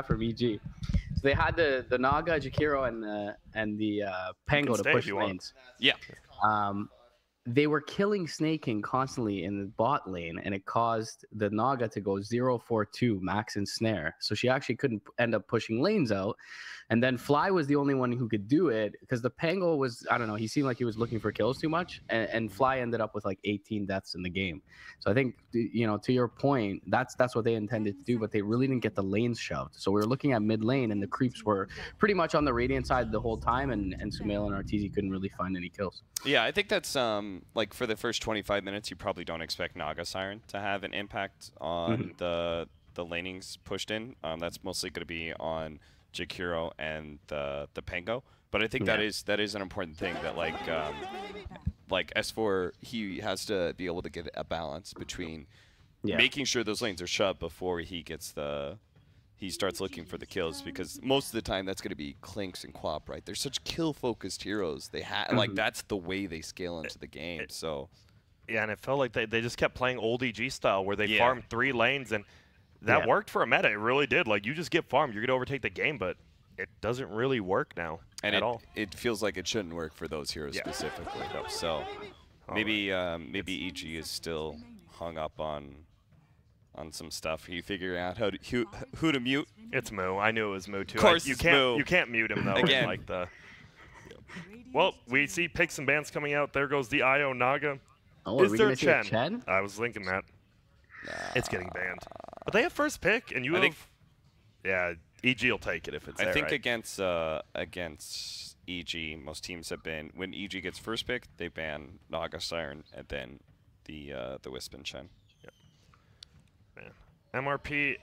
from EG. So they had the Naga, Jakiro, and the Pango to push lanes. Yeah. They were killing Snake King constantly in the bot lane, and it caused the Naga to go 0-4-2 max and snare. So she actually couldn't end up pushing lanes out. And then Fly was the only one who could do it because the Pango was, I don't know, he seemed like he was looking for kills too much. And Fly ended up with like 18 deaths in the game. So I think, you know, to your point, that's what they intended to do, but they really didn't get the lanes shoved. So we were looking at mid lane, and the creeps were pretty much on the Radiant side the whole time, and Sumail and Arteezy couldn't really find any kills. Yeah, I think that's like for the first 25 minutes, you probably don't expect Naga Siren to have an impact on the lanings pushed in. That's mostly going to be on Jakiro and the Pango. But I think that is an important thing that like S4, he has to be able to get a balance between making sure those lanes are shoved before he gets he starts looking for the kills, because most of the time that's going to be Clinks and Quap, right? They're such kill-focused heroes. They like that's the way they scale into the game. So yeah, and it felt like they just kept playing old EG style where they farmed 3 lanes, and that worked for a meta. It really did. Like, you just get farmed, you're going to overtake the game, but it doesn't really work now at all. It feels like it shouldn't work for those heroes specifically. So maybe EG is still hung up on some stuff. You figuring out who to mute. It's Moo. I knew it was Moo too. Of course, you can't mute him though. Again. Like well, we see picks and bans coming out. There goes the IO Naga. Oh, is there Chen? I was thinking that. It's getting banned. But they have first pick, and you have. Yeah, EG will take it if it's there. I think right? against EG, most teams have been, when EG gets first pick, they ban Naga Siren and then the Wisp and Chen. MRP,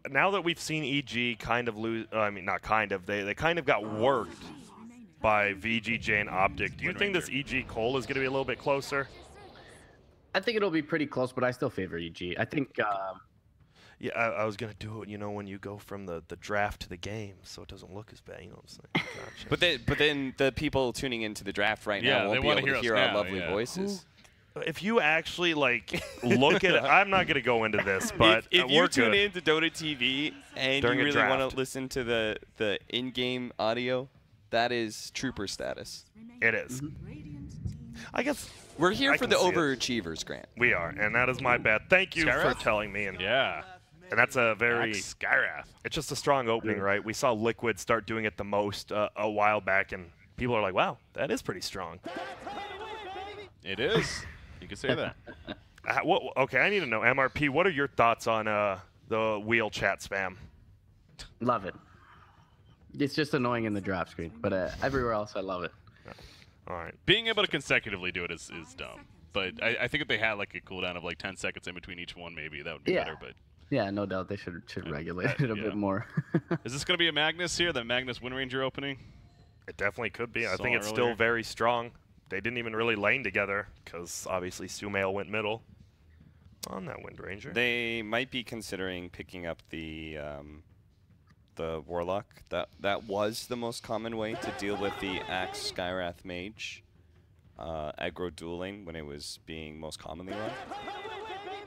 now that we've seen EG kind of lose, I mean, not kind of, they kind of got worked by VGJ and Optic. Do you think this EG Cole is going to be a little bit closer? I think it'll be pretty close, but I still favor EG. I think... yeah, I was going to do it, you know, when you go from the draft to the game, so it doesn't look as bad, you know what I'm saying? Gotcha. But then the people tuning into the draft right now won't be able to hear our lovely voices. If you actually, like, look at it, I'm not going to go into this, but if you tune in to Dota TV and you really want to listen to the in-game audio, that is trooper status. It is. I guess we're here for the overachievers, Grant. We are, and that is my bad. Thank you for telling me. And and that's a very Skyrath. It's just a strong opening, right? We saw Liquid start doing it the most a while back, and people are like, "Wow, that is pretty strong." It is. You can say that. Okay, I need to know, MRP, what are your thoughts on the wheel chat spam? Love it. It's just annoying in the draft screen, but everywhere else I love it. All right. Being able to consecutively do it is dumb. But I think if they had like a cooldown of like 10 seconds in between each one, maybe that would be better. But yeah, no doubt they should regulate it a bit more. Is this going to be a Magnus here, the Magnus Wind Ranger opening? It definitely could be. I think it's still very strong. They didn't even really lane together because obviously Sumail went middle on that Wind Ranger. They might be considering picking up the Warlock. That was the most common way to deal with the Axe Skyrath Mage aggro dueling when it was being most commonly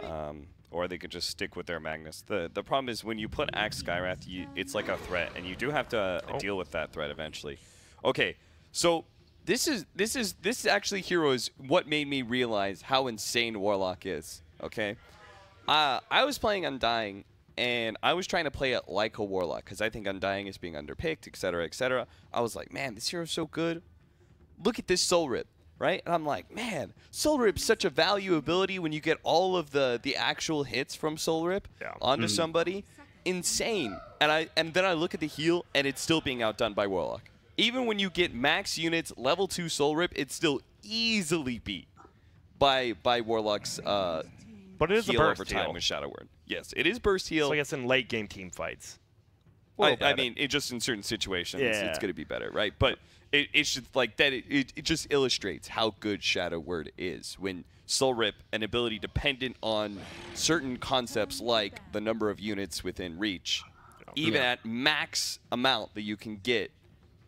run. Or they could just stick with their Magnus. The problem is when you put Axe Skyrath, it's like a threat, and you do have to deal with that threat eventually. Okay, so this is actually, heroes, what made me realize how insane Warlock is. Okay, I was playing Undying, and I was trying to play it like a Warlock because I think Undying is being underpicked, etc., etc. I was like, man, this hero's so good. Look at this Soul Rip, right? And I'm like, man, Soul Rip's such a value ability when you get all of the actual hits from Soul Rip onto somebody. Insane. And then I look at the heal, and it's still being outdone by Warlock. Even when you get max units, level 2 Soul Rip, it's still easily beat by Warlock's but it is heal a over burst time heal. with Shadow Word. Yes, it is burst heal. So I guess in late game team fights. I mean, just in certain situations, it's going to be better, right? But it's just like that. It just illustrates how good Shadow Word is when Soul Rip, an ability dependent on certain concepts like the number of units within reach, even at max amount that you can get,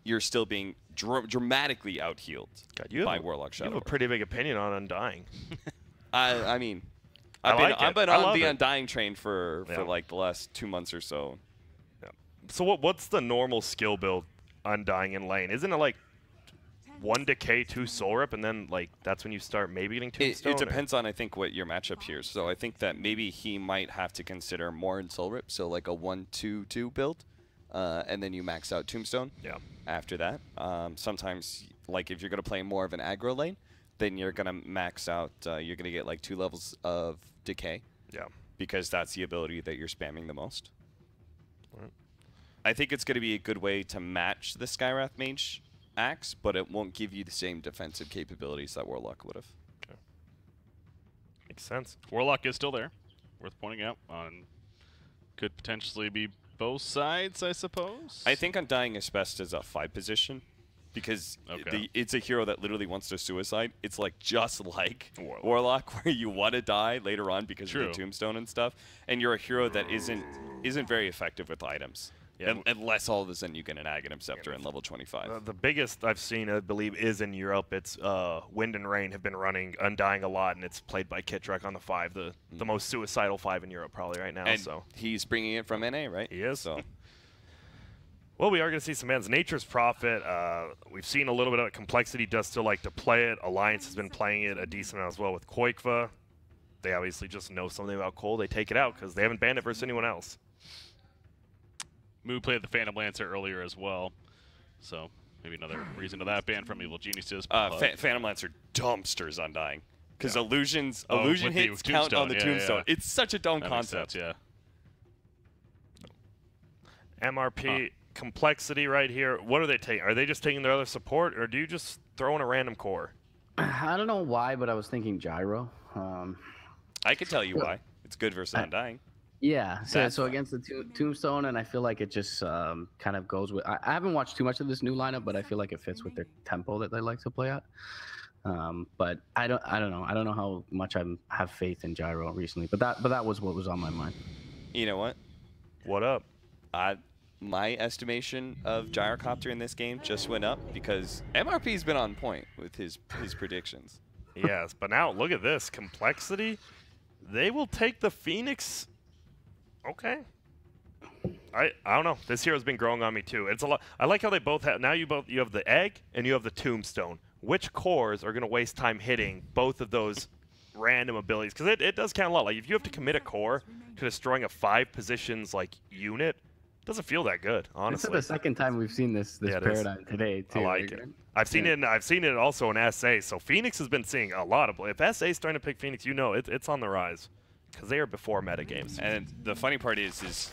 you're still being dramatically out-healed by Warlock Shadow You have a pretty big opinion on Undying. I mean, I've been I on love the it. Undying train for Yeah. like the last 2 months or so. So what's the normal skill build Undying in lane? Isn't it like 1 decay, 2 soul rip, and then like that's when you start maybe getting tombstone? It depends on, I think, what your matchup here. So I think that maybe he might have to consider more in soul rip, so like a 1-2-2 build, and then you max out tombstone. Yeah. After that, sometimes like if you're gonna play more of an aggro lane, then you're gonna max out. You're gonna get like 2 levels of decay. Yeah. Because that's the ability that you're spamming the most. Right. I think it's gonna be a good way to match the Skywrath Mage axe, but it won't give you the same defensive capabilities that Warlock would have. Okay. Makes sense. Warlock is still there. Worth pointing out. Could potentially be both sides, I suppose. I think Undying is best as a 5 position because it's a hero that literally wants to suicide. It's like just like Warlock where you want to die later on because of the tombstone and stuff, and you're a hero that isn't very effective with items. Yeah. Unless all of a sudden you get an Aghanim Scepter in level 25. The biggest I've seen, I believe, is in Europe. It's Wind and Rain have been running Undying a lot, and it's played by Kitrek on the 5, the most suicidal 5 in Europe probably right now. And so he's bringing it from NA, right? He is. So. Well, we are going to see some bans. Nature's Prophet, we've seen a little bit of it. Complexity does still like to play it. Alliance has been playing it a decent amount as well with Koikva. They obviously just know something about Cole. They take it out because they haven't banned it versus anyone else. Moo played the Phantom Lancer earlier as well, so maybe another reason to that ban from Evil Geniuses. Phantom Lancer dumpsters Undying because illusion hits count on the tombstone. It's such a dumb concept. Sense, MRP Complexity right here. What are they taking? Are they just taking their other support, or do you just throw in a random core? I don't know why, but I was thinking Gyro. I can tell you why. It's good versus Undying. Yeah, so against the Tombstone, and I feel like it just kind of goes with. I haven't watched too much of this new lineup, but I feel like it fits with their tempo that they like to play at. But I don't know. I don't know how much I have faith in Gyro recently, but that was what was on my mind. You know what? What up? My estimation of Gyrocopter in this game just went up because MRP's been on point with his predictions. Yes, but now look at this Complexity. They will take the Phoenix. Okay. I don't know. This hero's been growing on me too. It's a lot. I like how they both have. Now you have the egg and you have the tombstone. Which cores are going to waste time hitting both of those random abilities? Because it does count a lot. Like if you have to commit a core to destroying a 5 positions like unit, it doesn't feel that good. Honestly, it's the second time we've seen this paradigm today too. I like it. I've seen it also in SA. So Phoenix has been seeing a lot of. If SA is starting to pick Phoenix, you know it's on the rise. Because they are before meta games. And the funny part is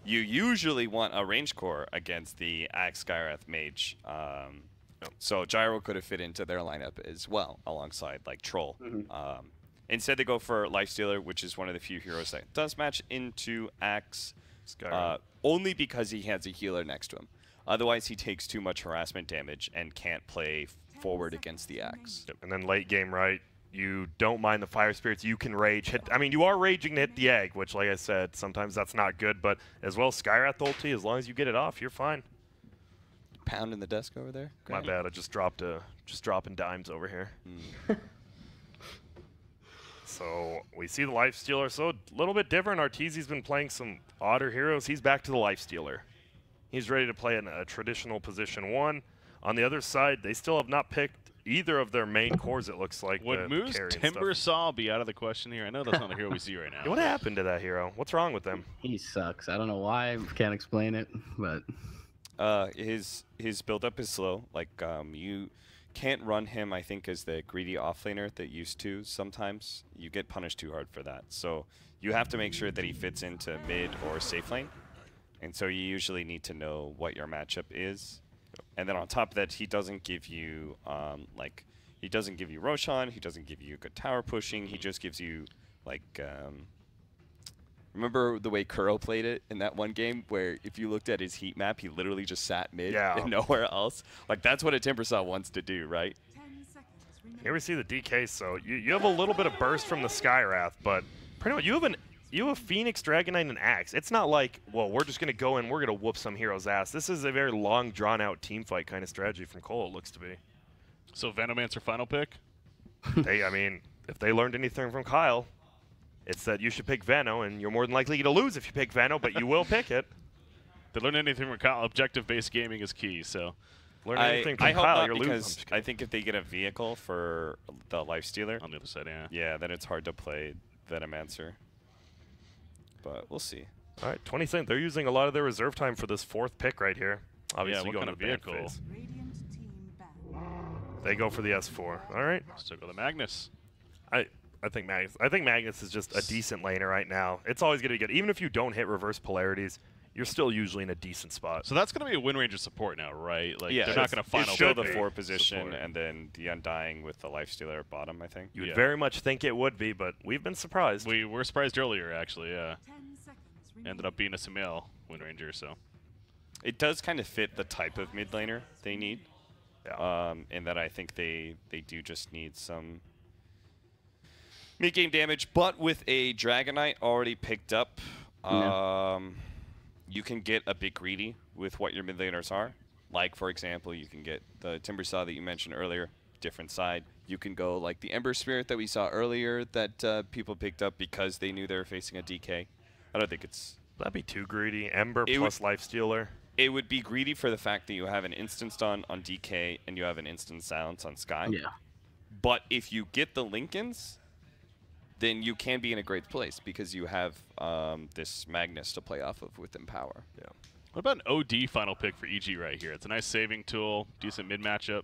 you usually want a range core against the Axe Skywrath Mage. So Gyro could have fit into their lineup as well, alongside like Troll. Instead, they go for Lifestealer, which is one of the few heroes that does match into Axe, only because he has a healer next to him. Otherwise, he takes too much harassment damage and can't play forward against the Axe. And then late game, right? You don't mind the Fire Spirits. You can rage. I mean, you are raging to hit the egg, which, like I said, sometimes that's not good. But as well, Skywrath ulti, as long as you get it off, you're fine. Pounding the desk over there. My bad. I just dropping dimes over here. So we see the Lifestealer. So a little bit different. Arteezy's been playing some odder heroes. He's back to the Lifestealer. He's ready to play in a traditional position 1. On the other side, they still have not picked either of their main cores, it looks like. Would Moo's Timbersaw be out of the question here? I know that's not the hero we see right now. What happened to that hero? What's wrong with him? He sucks. I don't know why. Can't explain it, but his build-up is slow. Like you can't run him, I think, as the greedy offlaner that used to. Sometimes you get punished too hard for that. So you have to make sure that he fits into mid or safe lane. And so you usually need to know what your matchup is. And then on top of that, he doesn't give you he doesn't give you Roshan. He doesn't give you good tower pushing. He just gives you remember the way Kuro played it in that one game where if you looked at his heat map, he literally just sat mid and nowhere else. Like that's what a Timbersaw wants to do, right? Here we see the DK. So you have a little bit of burst from the Skywrath, but pretty much you have Phoenix, Dragon Knight, and Axe. It's not like, well, we're just going to go in, we're going to whoop some hero's ass. This is a very long, drawn-out team fight kind of strategy from Cole, it looks to be. So Venomancer final pick? I mean, if they learned anything from Kyle, It's that you should pick Veno, and you're more than likely to lose if you pick Veno, but you will pick it. To learn anything from Kyle, objective-based gaming is key. So, learn anything from I hope Kyle, not, you're because losing. I think if they get a vehicle for the Lifestealer, on the other side, yeah. yeah, then it's hard to play Venomancer. But we'll see. All right, 20 seconds. They're using a lot of their reserve time for this 4th pick right here. Obviously, what going kind to of the ban vehicle? phase. They go for the S4. All right. Still go the Magnus. I think Magnus is just a decent laner right now. It's always going to be good. Even if you don't hit reverse polarities, you're still usually in a decent spot. So that's going to be a Wind Ranger support now, right? Like, Yeah, they're not going to final it's still be the 4 position, support. and then the Undying with the Lifestealer at bottom, I think. You would Yeah. very much think it would be, but we've been surprised. We were surprised earlier, actually, yeah. Ended up being a Sumail Wind Ranger, so. It does kind of fit the type of mid laner they need. Yeah. In that I think they do just need some mid-game damage, but with a Dragonite already picked up, you can get a bit greedy with what your mid laners are. Like, for example, you can get the Timber Saw that you mentioned earlier, different side. You can go like the Ember Spirit that we saw earlier that people picked up because they knew they were facing a DK. I don't think it's... That'd be too greedy. Ember plus Lifestealer. It would be greedy for the fact that you have an instant stun on DK and you have an instant silence on Sky. Yeah. But if you get the Lincolns, then you can be in a great place because you have this Magnus to play off of with Empower. Yeah. What about an OD final pick for EG right here? It's a nice saving tool, decent mid matchup.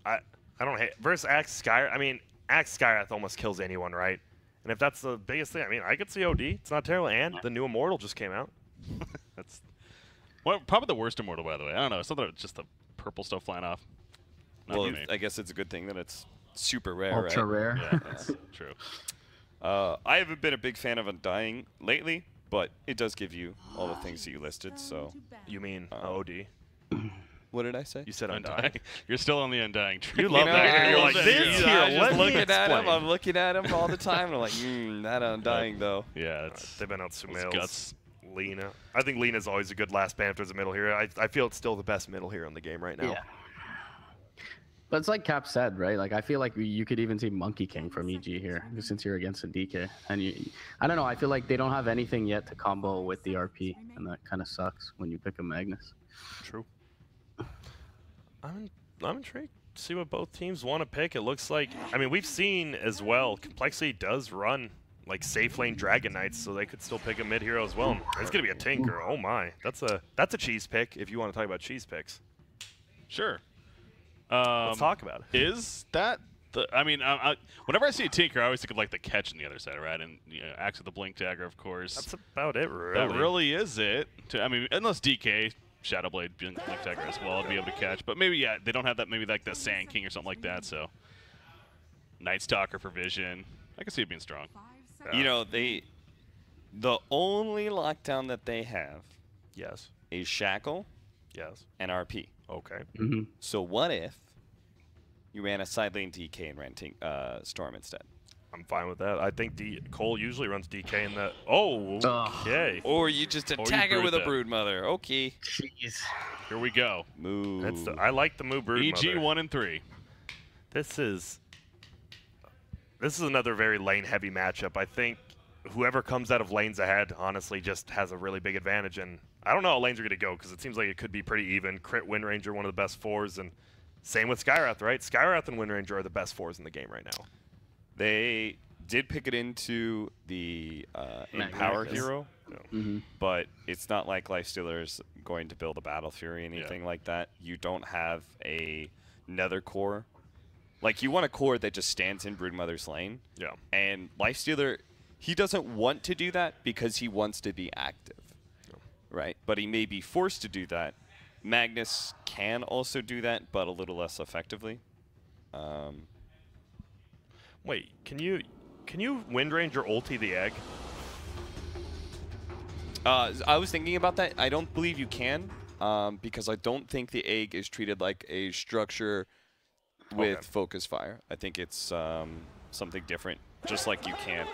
I don't hate versus Axe Skyrath. I mean, Axe Skyrath almost kills anyone, right? And if that's the biggest thing, I mean, I could see OD. It's not terrible. And the new Immortal just came out. That's probably the worst Immortal, by the way. I don't know. Something just the purple stuff flying off. Not Well, for me. I guess it's a good thing that it's super rare, Ultra right? rare. Yeah, that's true. I haven't been a big fan of Undying lately, but it does give you all the things that you listed, so... You mean OD? What did I say? You said Undying. Undying. You're still on the Undying train. You love know, that. I You're love like, that. this Yeah, here, I'm just let me looking at him. explain. I'm looking at him all the time, and I'm like, that Undying, though. Yeah, it's They've been out those Sumails. guts. Lena. I think Lena's always a good last ban if there's a middle hero. I feel it's still the best middle hero in the game right now. Yeah. But it's like Cap said, right? Like, I feel like you could even see Monkey King from EG here, since you're against a DK. And I don't know, I feel like they don't have anything yet to combo with the RP, and that kind of sucks when you pick a Magnus. True. I'm intrigued to see what both teams want to pick. It looks like, I mean, we've seen as well, compLexity does run like safe lane Dragon Knights, so they could still pick a mid hero as well. It's gonna be a Tinker. Oh my, that's a cheese pick if you want to talk about cheese picks. Sure. Let's talk about it. Is that the? I mean, whenever I see a Tinker, I always think of like the catch on the other side, right? And Axe with the Blink Dagger, of course. That's about it, really. That really is it. I mean, unless DK, Shadowblade, Blink Dagger as well, to be able to catch. But maybe, yeah, they don't have that. Maybe like the Sand King or something like that. So, Night Stalker for Vision. I can see it being strong. Yeah. You know, the only lockdown that they have Yes. is Shackle Yes. and RP. Okay. Mm-hmm. So what if you ran a side lane DK and ran Storm instead? I'm fine with that. I think Cole usually runs DK in that. Oh, okay. Or you just attack her brood with a that. Broodmother. Okay. Jeez. Here we go. Move. I like the move Brood EG Mother. 1 and 3. This is another very lane-heavy matchup. I think whoever comes out of lanes ahead, honestly, just has a really big advantage. And I don't know how lanes are going to go because it seems like it could be pretty even. Crit Wind Ranger, one of the best fours, and same with Skyrath, right? Skyrath and Wind Ranger are the best fours in the game right now. They did pick it into the Empower Magnus. hero, Mm-hmm. but it's not like Lifestealer is going to build a Battle Fury, anything like that. You don't have another core. Like, you want a core that just stands in Broodmother's lane. Yeah. And Lifestealer, he doesn't want to do that because he wants to be active, right? But he may be forced to do that. Magnus can also do that, but a little less effectively. Wait, can you Wind Ranger ulti the egg? I was thinking about that. I don't believe you can, because I don't think the egg is treated like a structure with focus fire. I think it's something different. Just like you can't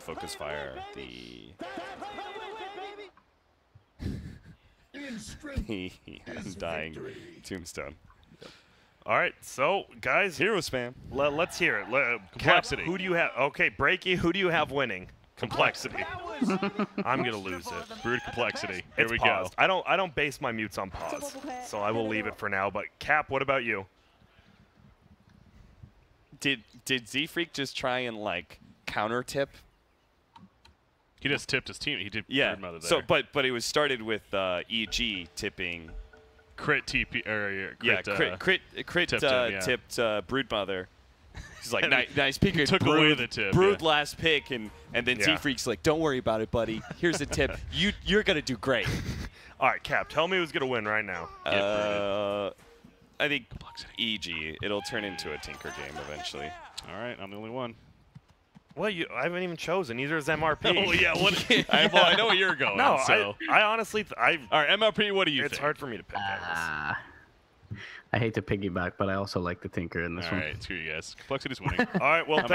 focus fire the Undying Tombstone. All right, so guys, Hero spam. let's hear it. Complexity. Cap, who do you have? Okay, Breaky, who do you have winning? Complexity. I'm gonna lose it. Brood complexity. Here It's we paused. go. I don't base my mutes on pause, so I will leave it for now. But Cap, what about you? Did Z-Freak just try and like counter tip? He just tipped his team. He did Yeah. Broodmother there. So, but it was started with EG tipping. Crit TP or Crit tipped him, yeah. tipped Broodmother. He's like, nice pick. Took away the tip. Brood yeah. last pick, and then Yeah. Z-Freak's like, don't worry about it, buddy. Here's a tip. You're gonna do great. All right, Cap, tell me who's gonna win right now. I think EG. It'll turn into a Tinker game eventually. All right, I'm the only one. Well, I haven't even chosen. Neither is MRP. Oh yeah, what? I know where you're going. No, so. I honestly, All right, MRP. What do you it's think? hard for me to pick. Guys. I hate to piggyback, but I also like the Tinker in this All one. right, screw you guys. Complexity's winning. All right, well, I'm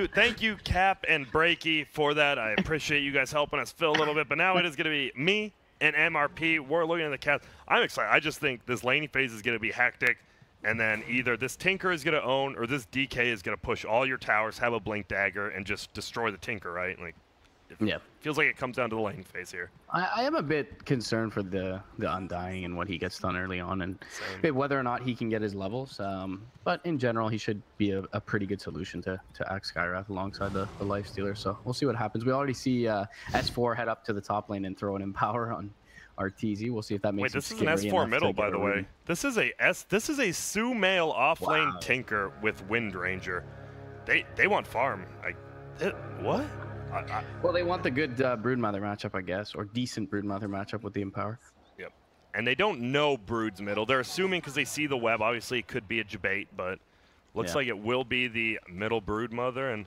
thank you, Cap and Breaky, for that. I appreciate you guys helping us fill a little bit. But now it is going to be me and MRP. We're looking at the cast. I'm excited. I just think this laning phase is going to be hectic, and then either this Tinker is going to own or this DK is going to push all your towers, have a Blink Dagger, and just destroy the Tinker, right? Like, Yeah. feels like it comes down to the laning phase here. I am a bit concerned for the Undying and what he gets done early on, and whether or not he can get his levels. But in general, he should be a pretty good solution to Axe Skyrath alongside the Lifestealer. So we'll see what happens. We already see S4 head up to the top lane and throw an Empower on RTZ. We'll see if that makes Wait, this is an S4 middle, by the way. This is a Sumail off lane Tinker with Wind Ranger. They want farm. What? Well, they want the good Broodmother matchup, I guess, or decent Broodmother matchup with the Empower. Yep. And they don't know Brood's middle. They're assuming because they see the web. Obviously, it could be a debate, but looks like it will be the middle Broodmother. And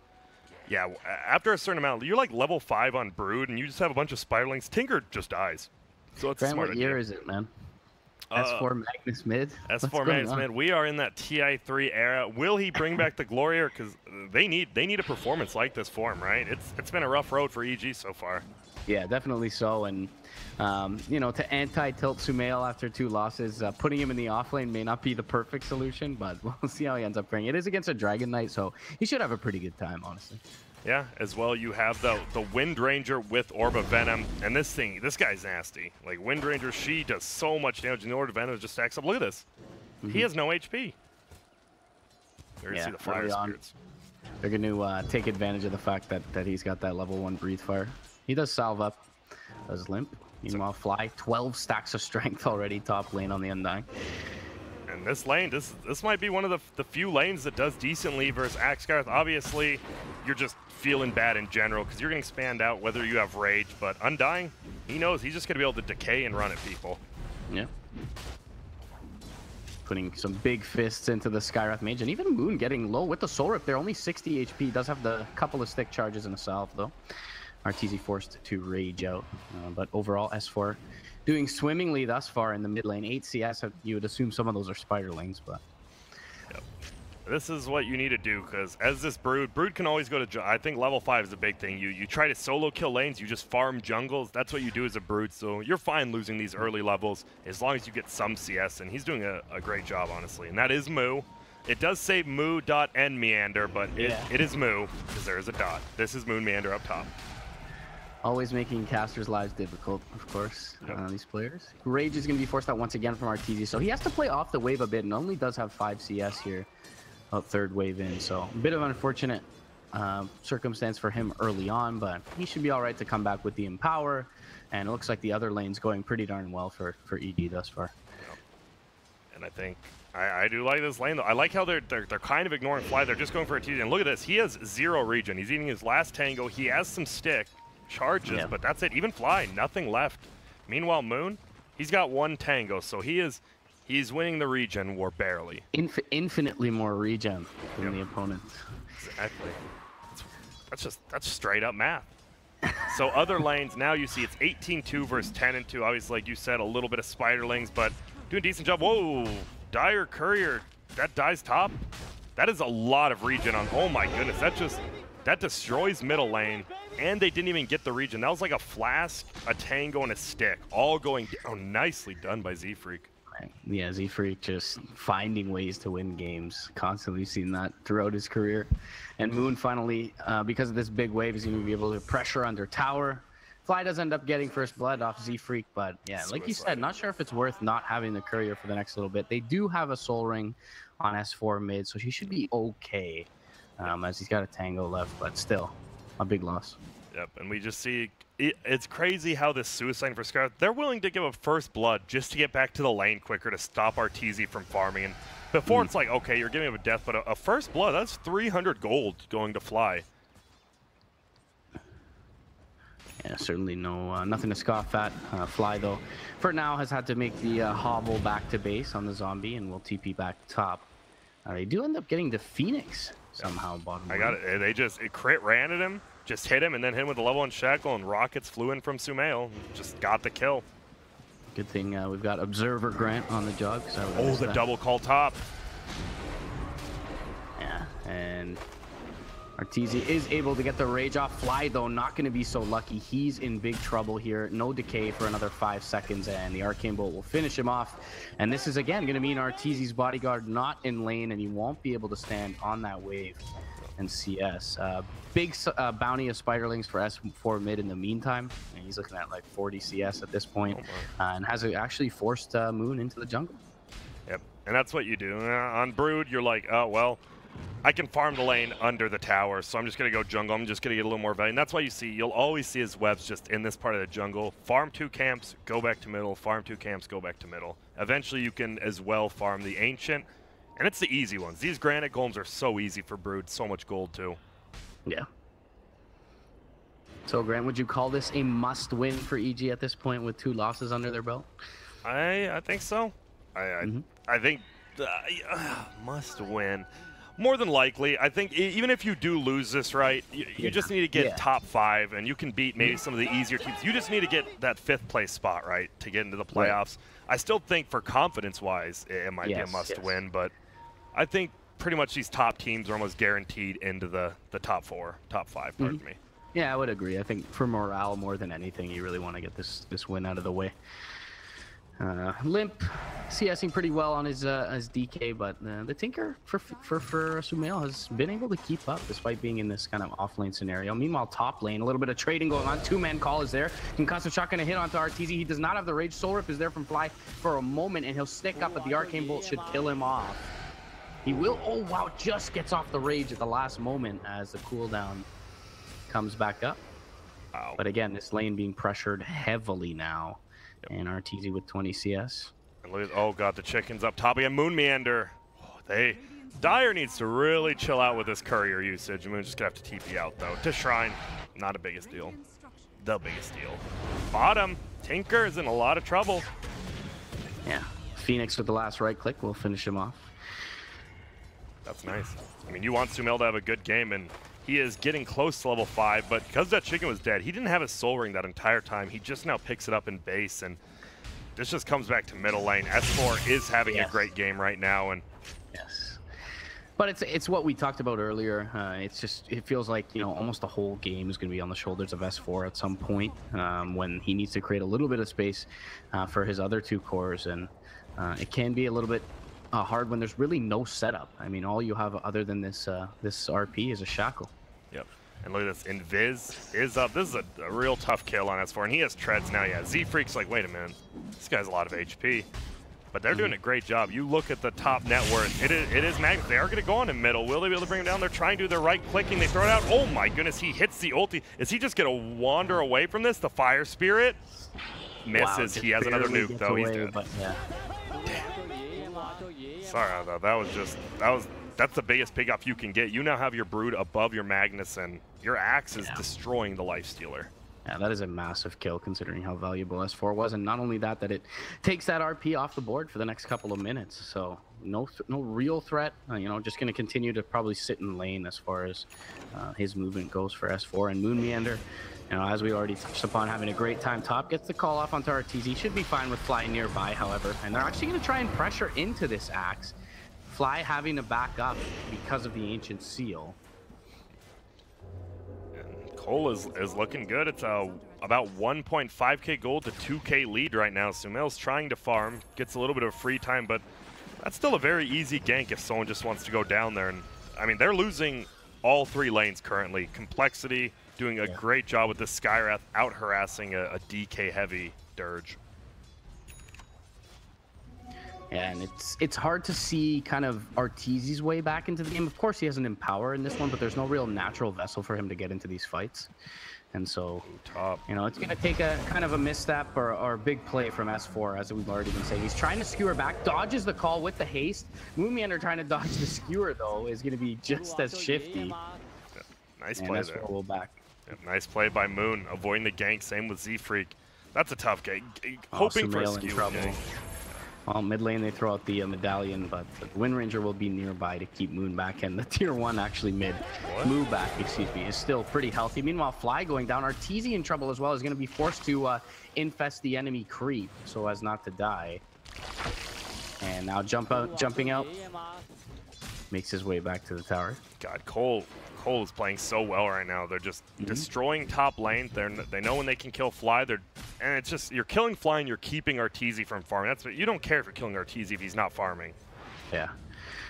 yeah, after a certain amount, you're like level 5 on Brood, and you just have a bunch of Spiderlings. Tinker just dies. So it's a Grant, smart what idea. year is it, man? S4 Magnus mid? S4 Magnus mid. We are in that TI3 era. Will he bring back the Gloria? Because they need a performance like this for him, right? It's been a rough road for EG so far. Yeah, definitely so. And, to anti-tilt Sumail after 2 losses, putting him in the offlane may not be the perfect solution, but we'll see how he ends up playing. It is against a Dragon Knight, so he should have a pretty good time, honestly. Yeah, as well you have the Wind Ranger with Orb of Venom, and this guy's nasty. Like, Wind Ranger, she does so much damage, and the Orb of Venom just stacks up. Look at this. He has no HP. There you see the Fire Spirits. They're going to take advantage of the fact that he's got that level 1 Breathe Fire. He does salve up, does limp. Meanwhile, Fly, 12 stacks of strength already top lane on the Undying. And this lane, this might be one of the few lanes that does decently versus Axe Skyrath. Obviously, you're just feeling bad in general because you're getting spanned out whether you have Rage. But Undying, he knows he's just going to be able to decay and run at people. Yeah. Putting some big fists into the Skyrath mage, and even Moon getting low with the Soul Rip. They're only 60 HP. Does have the couple of stick charges and a salve, though. RTZ forced to rage out. But overall, S4 doing swimmingly thus far in the mid lane. 8 CS, you would assume some of those are Spiderlings, but... Yep. This is what you need to do, because as this Brood can always go to... I think level 5 is a big thing. You try to solo kill lanes, you just farm jungles. That's what you do as a Brood, so you're fine losing these early levels as long as you get some CS, and he's doing a great job, honestly. And that is Moo. It does say Moo.N Meander, but it is Moo, because there is a dot. This is Moon Meander up top. Always making casters' lives difficult, of course, these players. Rage is going to be forced out once again from RTZ, so he has to play off the wave a bit, and only does have 5 CS here, about 3rd wave in. So a bit of an unfortunate circumstance for him early on, but he should be all right to come back with the Empower, and it looks like the other lane's going pretty darn well for EG thus far. Yep. And I think I do like this lane, though. I like how they're kind of ignoring Fly. They're just going for a TJ. And look at this. He has 0 regen. He's eating his last Tango. He has some stick charges, but that's it. Even Fly, nothing left. Meanwhile, Moon, he's got 1 Tango, so he's winning the regen war barely. Infinitely more regen than the opponent. Exactly. That's straight up math. So other lanes, now you see it's 18-2 versus 10-2. Obviously, like you said, a little bit of Spiderlings, but doing a decent job. Whoa, Dire Courier, that dies top. That is a lot of regen on. Oh my goodness, that destroys middle lane. And they didn't even get the regen. That was like a flask, a Tango, and a stick, all going down. Oh, nicely done by Z-Freak. Yeah, Z-Freak just finding ways to win games. Constantly seen that throughout his career. And Moon finally, because of this big wave, is going to be able to pressure under tower. Fly does end up getting first blood off Z-Freak, but yeah, like you said, not sure if it's worth not having the courier for the next little bit. They do have a soul ring on S4 mid, so he should be okay, as he's got a tango left, but still a big loss. Yep, and we just see it's crazy how this suicide for Scar, they're willing to give up first blood just to get back to the lane quicker to stop RTZ from farming. And before it's like, okay, you're giving up a death, but a first blood, that's 300 gold going to Fly. Yeah, certainly nothing to scoff at. Fly, though, for now has had to make the hobble back to base on the zombie, and will TP back top. They do end up getting the Phoenix somehow bottom. I got it. They just crit ran at him, just hit him, and then hit him with a level 1 shackle, and rockets flew in from Sumail. Just got the kill. Good thing we've got Observer Grant on the job. Oh, the double call top. Yeah, and Arteezy is able to get the rage off. Fly, though, not going to be so lucky. He's in big trouble here. No decay for another 5 seconds, and the Arcane Bolt will finish him off. And this is, again, going to mean Arteezy's bodyguard not in lane, and he won't be able to stand on that wave and CS. Big bounty of Spiderlings for S4 mid in the meantime. And he's looking at like 40 CS at this point, and has actually forced Moon into the jungle. Yep, and that's what you do. On Brood, you're like, oh, well, I can farm the lane under the tower, so I'm just going to go jungle. I'm just going to get a little more value. And that's why you'll always see his webs just in this part of the jungle. Farm 2 camps, go back to middle. Farm 2 camps, go back to middle. Eventually, you can as well farm the Ancient. And it's the easy ones. These Granite Golems are so easy for Brood. So much gold, too. Yeah. So, Grant, would you call this a must-win for EG at this point with 2 losses under their belt? I think so. I think must win. More than likely, I think even if you do lose this, right, you just need to get top 5, and you can beat maybe some of the easier teams. You just need to get that 5th place spot, right, to get into the playoffs. I still think for confidence-wise, it might be a must-win, but I think pretty much these top teams are almost guaranteed into the top 5, pardon me. Yeah, I would agree. I think for morale more than anything, you really want to get this win out of the way. Limp CSing pretty well on his DK, but the Tinker for Sumail has been able to keep up despite being in this kind of off-lane scenario. Meanwhile, top lane, a little bit of trading going on. 2-man call is there. Concussive shot gonna hit onto Arteezy. He does not have the rage. Soul Rip is there from Fly for a moment, and he'll stick up, but the Arcane Bolt should kill him off. He will. Oh wow! Just gets off the rage at the last moment as the cooldown comes back up. Wow. But again, this lane being pressured heavily now. And Arteezy with 20 CS. And look at, oh god, the chicken's up top again. Moon Meander. Oh, Dire needs to really chill out with this courier usage. Moon's just gonna have to TP out though. To Shrine, not the biggest deal. The biggest deal. Bottom, Tinker is in a lot of trouble. Yeah, Phoenix with the last right click will finish him off. That's nice. I mean, you want Sumail to have a good game, and he is getting close to level 5, but because that chicken was dead, he didn't have his soul ring that entire time. He just now picks it up in base, and this just comes back to middle lane. S4 is having a great game right now, and but it's what we talked about earlier. It feels like, you know, almost the whole game is going to be on the shoulders of S4 at some point, when he needs to create a little bit of space for his other 2 cores, and it can be a little bit hard when there's really no setup. I mean, all you have other than this this RP is a shackle. Yep. And look at this. Invis is up. This is a real tough kill on S4, and he has treads now. Yeah, Z-Freak's like, wait a minute. This guy's a lot of HP. But they're doing a great job. You look at the top net worth. It is Magnus. They are going to go on in middle. Will they be able to bring him down? They're trying to do their right clicking. They throw it out. Oh my goodness, he hits the ulti. Is he just going to wander away from this? The Fire Spirit misses. Wow, he has another nuke, though. He's dead. But yeah. Sorry, though. That's the biggest pig off you can get. You now have your Brood above your Magnus, and your axe is destroying the Lifestealer. Yeah, that is a massive kill considering how valuable S4 was, and not only that, it takes that RP off the board for the next couple of minutes. So no real threat. You know, just going to continue to probably sit in lane as far as his movement goes for S4. And Moon Meander, you know, as we already touched upon, having a great time top, gets the call off onto Arteezy. Should be fine with Fly nearby, however, and they're actually going to try and pressure into this axe. Fly having to back up because of the Ancient Seal. Cole is looking good. It's a about 1.5k gold to 2k lead right now. Sumail's trying to farm, gets a little bit of free time, but that's still a very easy gank if someone just wants to go down there. And I mean, they're losing all 3 lanes currently. compLexity doing a great job with this Skywrath, out harassing a DK heavy Dirge. Yeah, and it's hard to see kind of Arteezy's way back into the game. Of course, he has an Empower in this one, but there's no real natural vessel for him to get into these fights. And so, you know, it's going to take a kind of a misstep or a big play from S4, as we've already been saying. He's trying to skewer back, dodges the call with the haste. Moonmeander trying to dodge the skewer, though, is going to be just as shifty. Yeah, nice play S4 there. will back. Yeah, nice play by Moon, avoiding the gank. Same with Z-Freak. That's a tough gank. Hoping for a Sumail in skew trouble. gank. Well, mid lane they throw out the medallion, but the Wind Ranger will be nearby to keep Moon back, and the tier 1 actually move back, excuse me, is still pretty healthy. Meanwhile, Fly going down. Arteezy in trouble as well, is going to be forced to infest the enemy creep so as not to die. And now jumping out, makes his way back to the tower. God, Cole is playing so well right now. They're just destroying top lane. They know when they can kill Fly. And it's just, you're killing Fly and you're keeping Arteezy from farming. That's what you don't care if you're killing Arteezy if he's not farming. Yeah,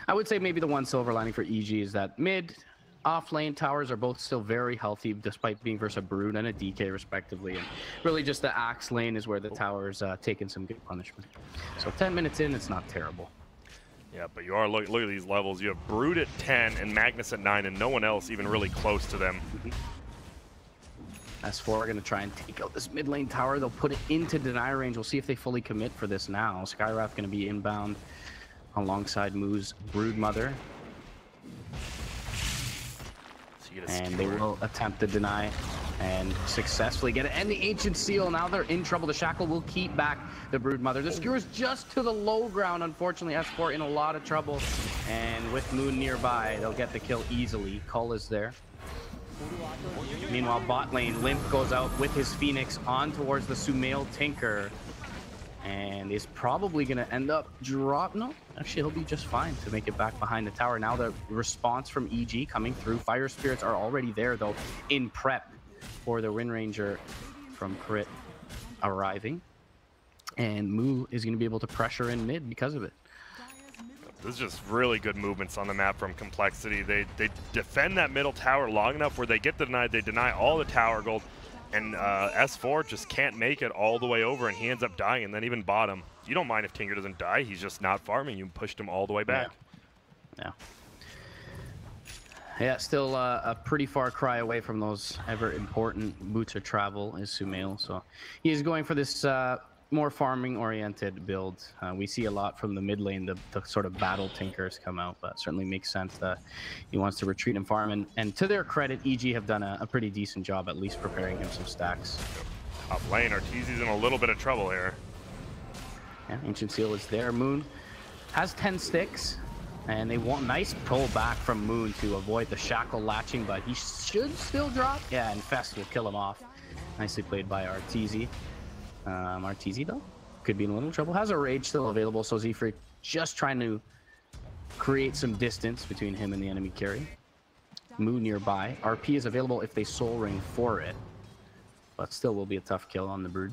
I would say maybe the one silver lining for EG is that mid, off lane towers are both still very healthy, despite being versus a Brood and a DK respectively. And really, just the Axe lane is where the tower's taking some good punishment. So 10 minutes in, it's not terrible. Yeah, but you are look at these levels. You have Brood at 10 and Magnus at 9, and no one else even really close to them. S4 are going to try and take out this mid lane tower. They'll put it into deny range. We'll see if they fully commit for this now. Skywrath going to be inbound alongside Moo's Brood Mother. And they will attempt to deny and successfully get it. And the Ancient Seal, now they're in trouble. The Shackle will keep back the Brood Mother. The Skewer's just to the low ground. Unfortunately, S4 in a lot of trouble. And with Moon nearby, they'll get the kill easily. Cull is there. Meanwhile, bot lane, Limp goes out with his Phoenix on towards the Sumail Tinker. And is probably going to end up no, actually he'll be just fine to make it back behind the tower. Now the response from EG coming through. Fire Spirits are already there though, in prep for the Wind Ranger from Crit arriving. And Moo is going to be able to pressure in mid because of it. This is just really good movements on the map from compLexity. They defend that middle tower long enough where they get the denied. They deny all the tower gold. And S4 just can't make it all the way over, and he ends up dying, and then even bottom. You don't mind if Tinker doesn't die. He's just not farming. You pushed him all the way back. Yeah, still a pretty far cry away from those ever important boots of travel is Sumail. So he is going for this more farming-oriented build. We see a lot from the mid lane, the sort of battle Tinkers come out, but certainly makes sense that he wants to retreat and farm. And to their credit, EG have done a pretty decent job at least preparing him some stacks. Top lane, Arteezy's in a little bit of trouble here. Yeah, Ancient Seal is there. Moon has 10 sticks, and they want nice pull back from Moon to avoid the Shackle latching, but he should still drop. Yeah, and Fest will kill him off. Nicely played by Arteezy. Arteezy though could be in a little trouble. Has a Rage still available, so Z-Freak just trying to create some distance between him and the enemy carry. Moo nearby. RP is available if they Soul Ring for it, but still will be a tough kill on the Brood.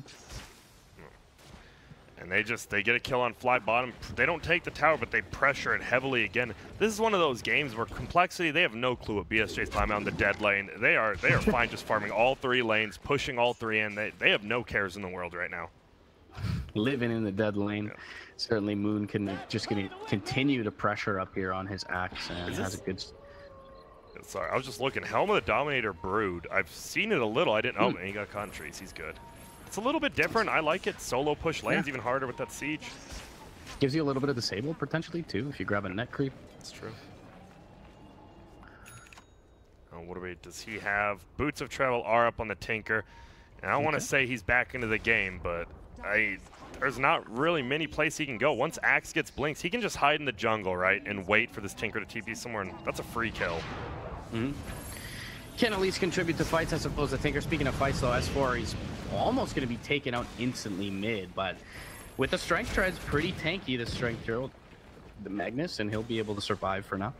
And they get a kill on Fly bottom. They don't take the tower, but they pressure it heavily again. This is one of those games where compLexity, they have no clue what BSJ's playing on the dead lane. They are fine just farming all 3 lanes, pushing all 3 in. They have no cares in the world right now. Living in the dead lane. Yeah. Certainly Moon just going to continue to pressure up here on his Axe, and has a good... Sorry, I was just looking. Helm of the Dominator Brood. I've seen it a little. I didn't... Oh, man, he got caught in trees. He's good. It's a little bit different. I like it. Solo push lanes even harder with that siege. Gives you a little bit of disable potentially too if you grab a net creep. That's true. Oh, does he have? Boots of Travel are up on the Tinker. And I don't want to say he's back into the game, but there's not really many places he can go. Once Axe gets blinks, he can just hide in the jungle, right, and wait for this Tinker to TP somewhere, and that's a free kill. Can at least contribute to fights, I suppose. The Tinker, speaking of fights though, S4, he's almost going to be taken out instantly mid, but with the Strength Treads, pretty tanky, the Strength Hero, the Magnus, and he'll be able to survive for now.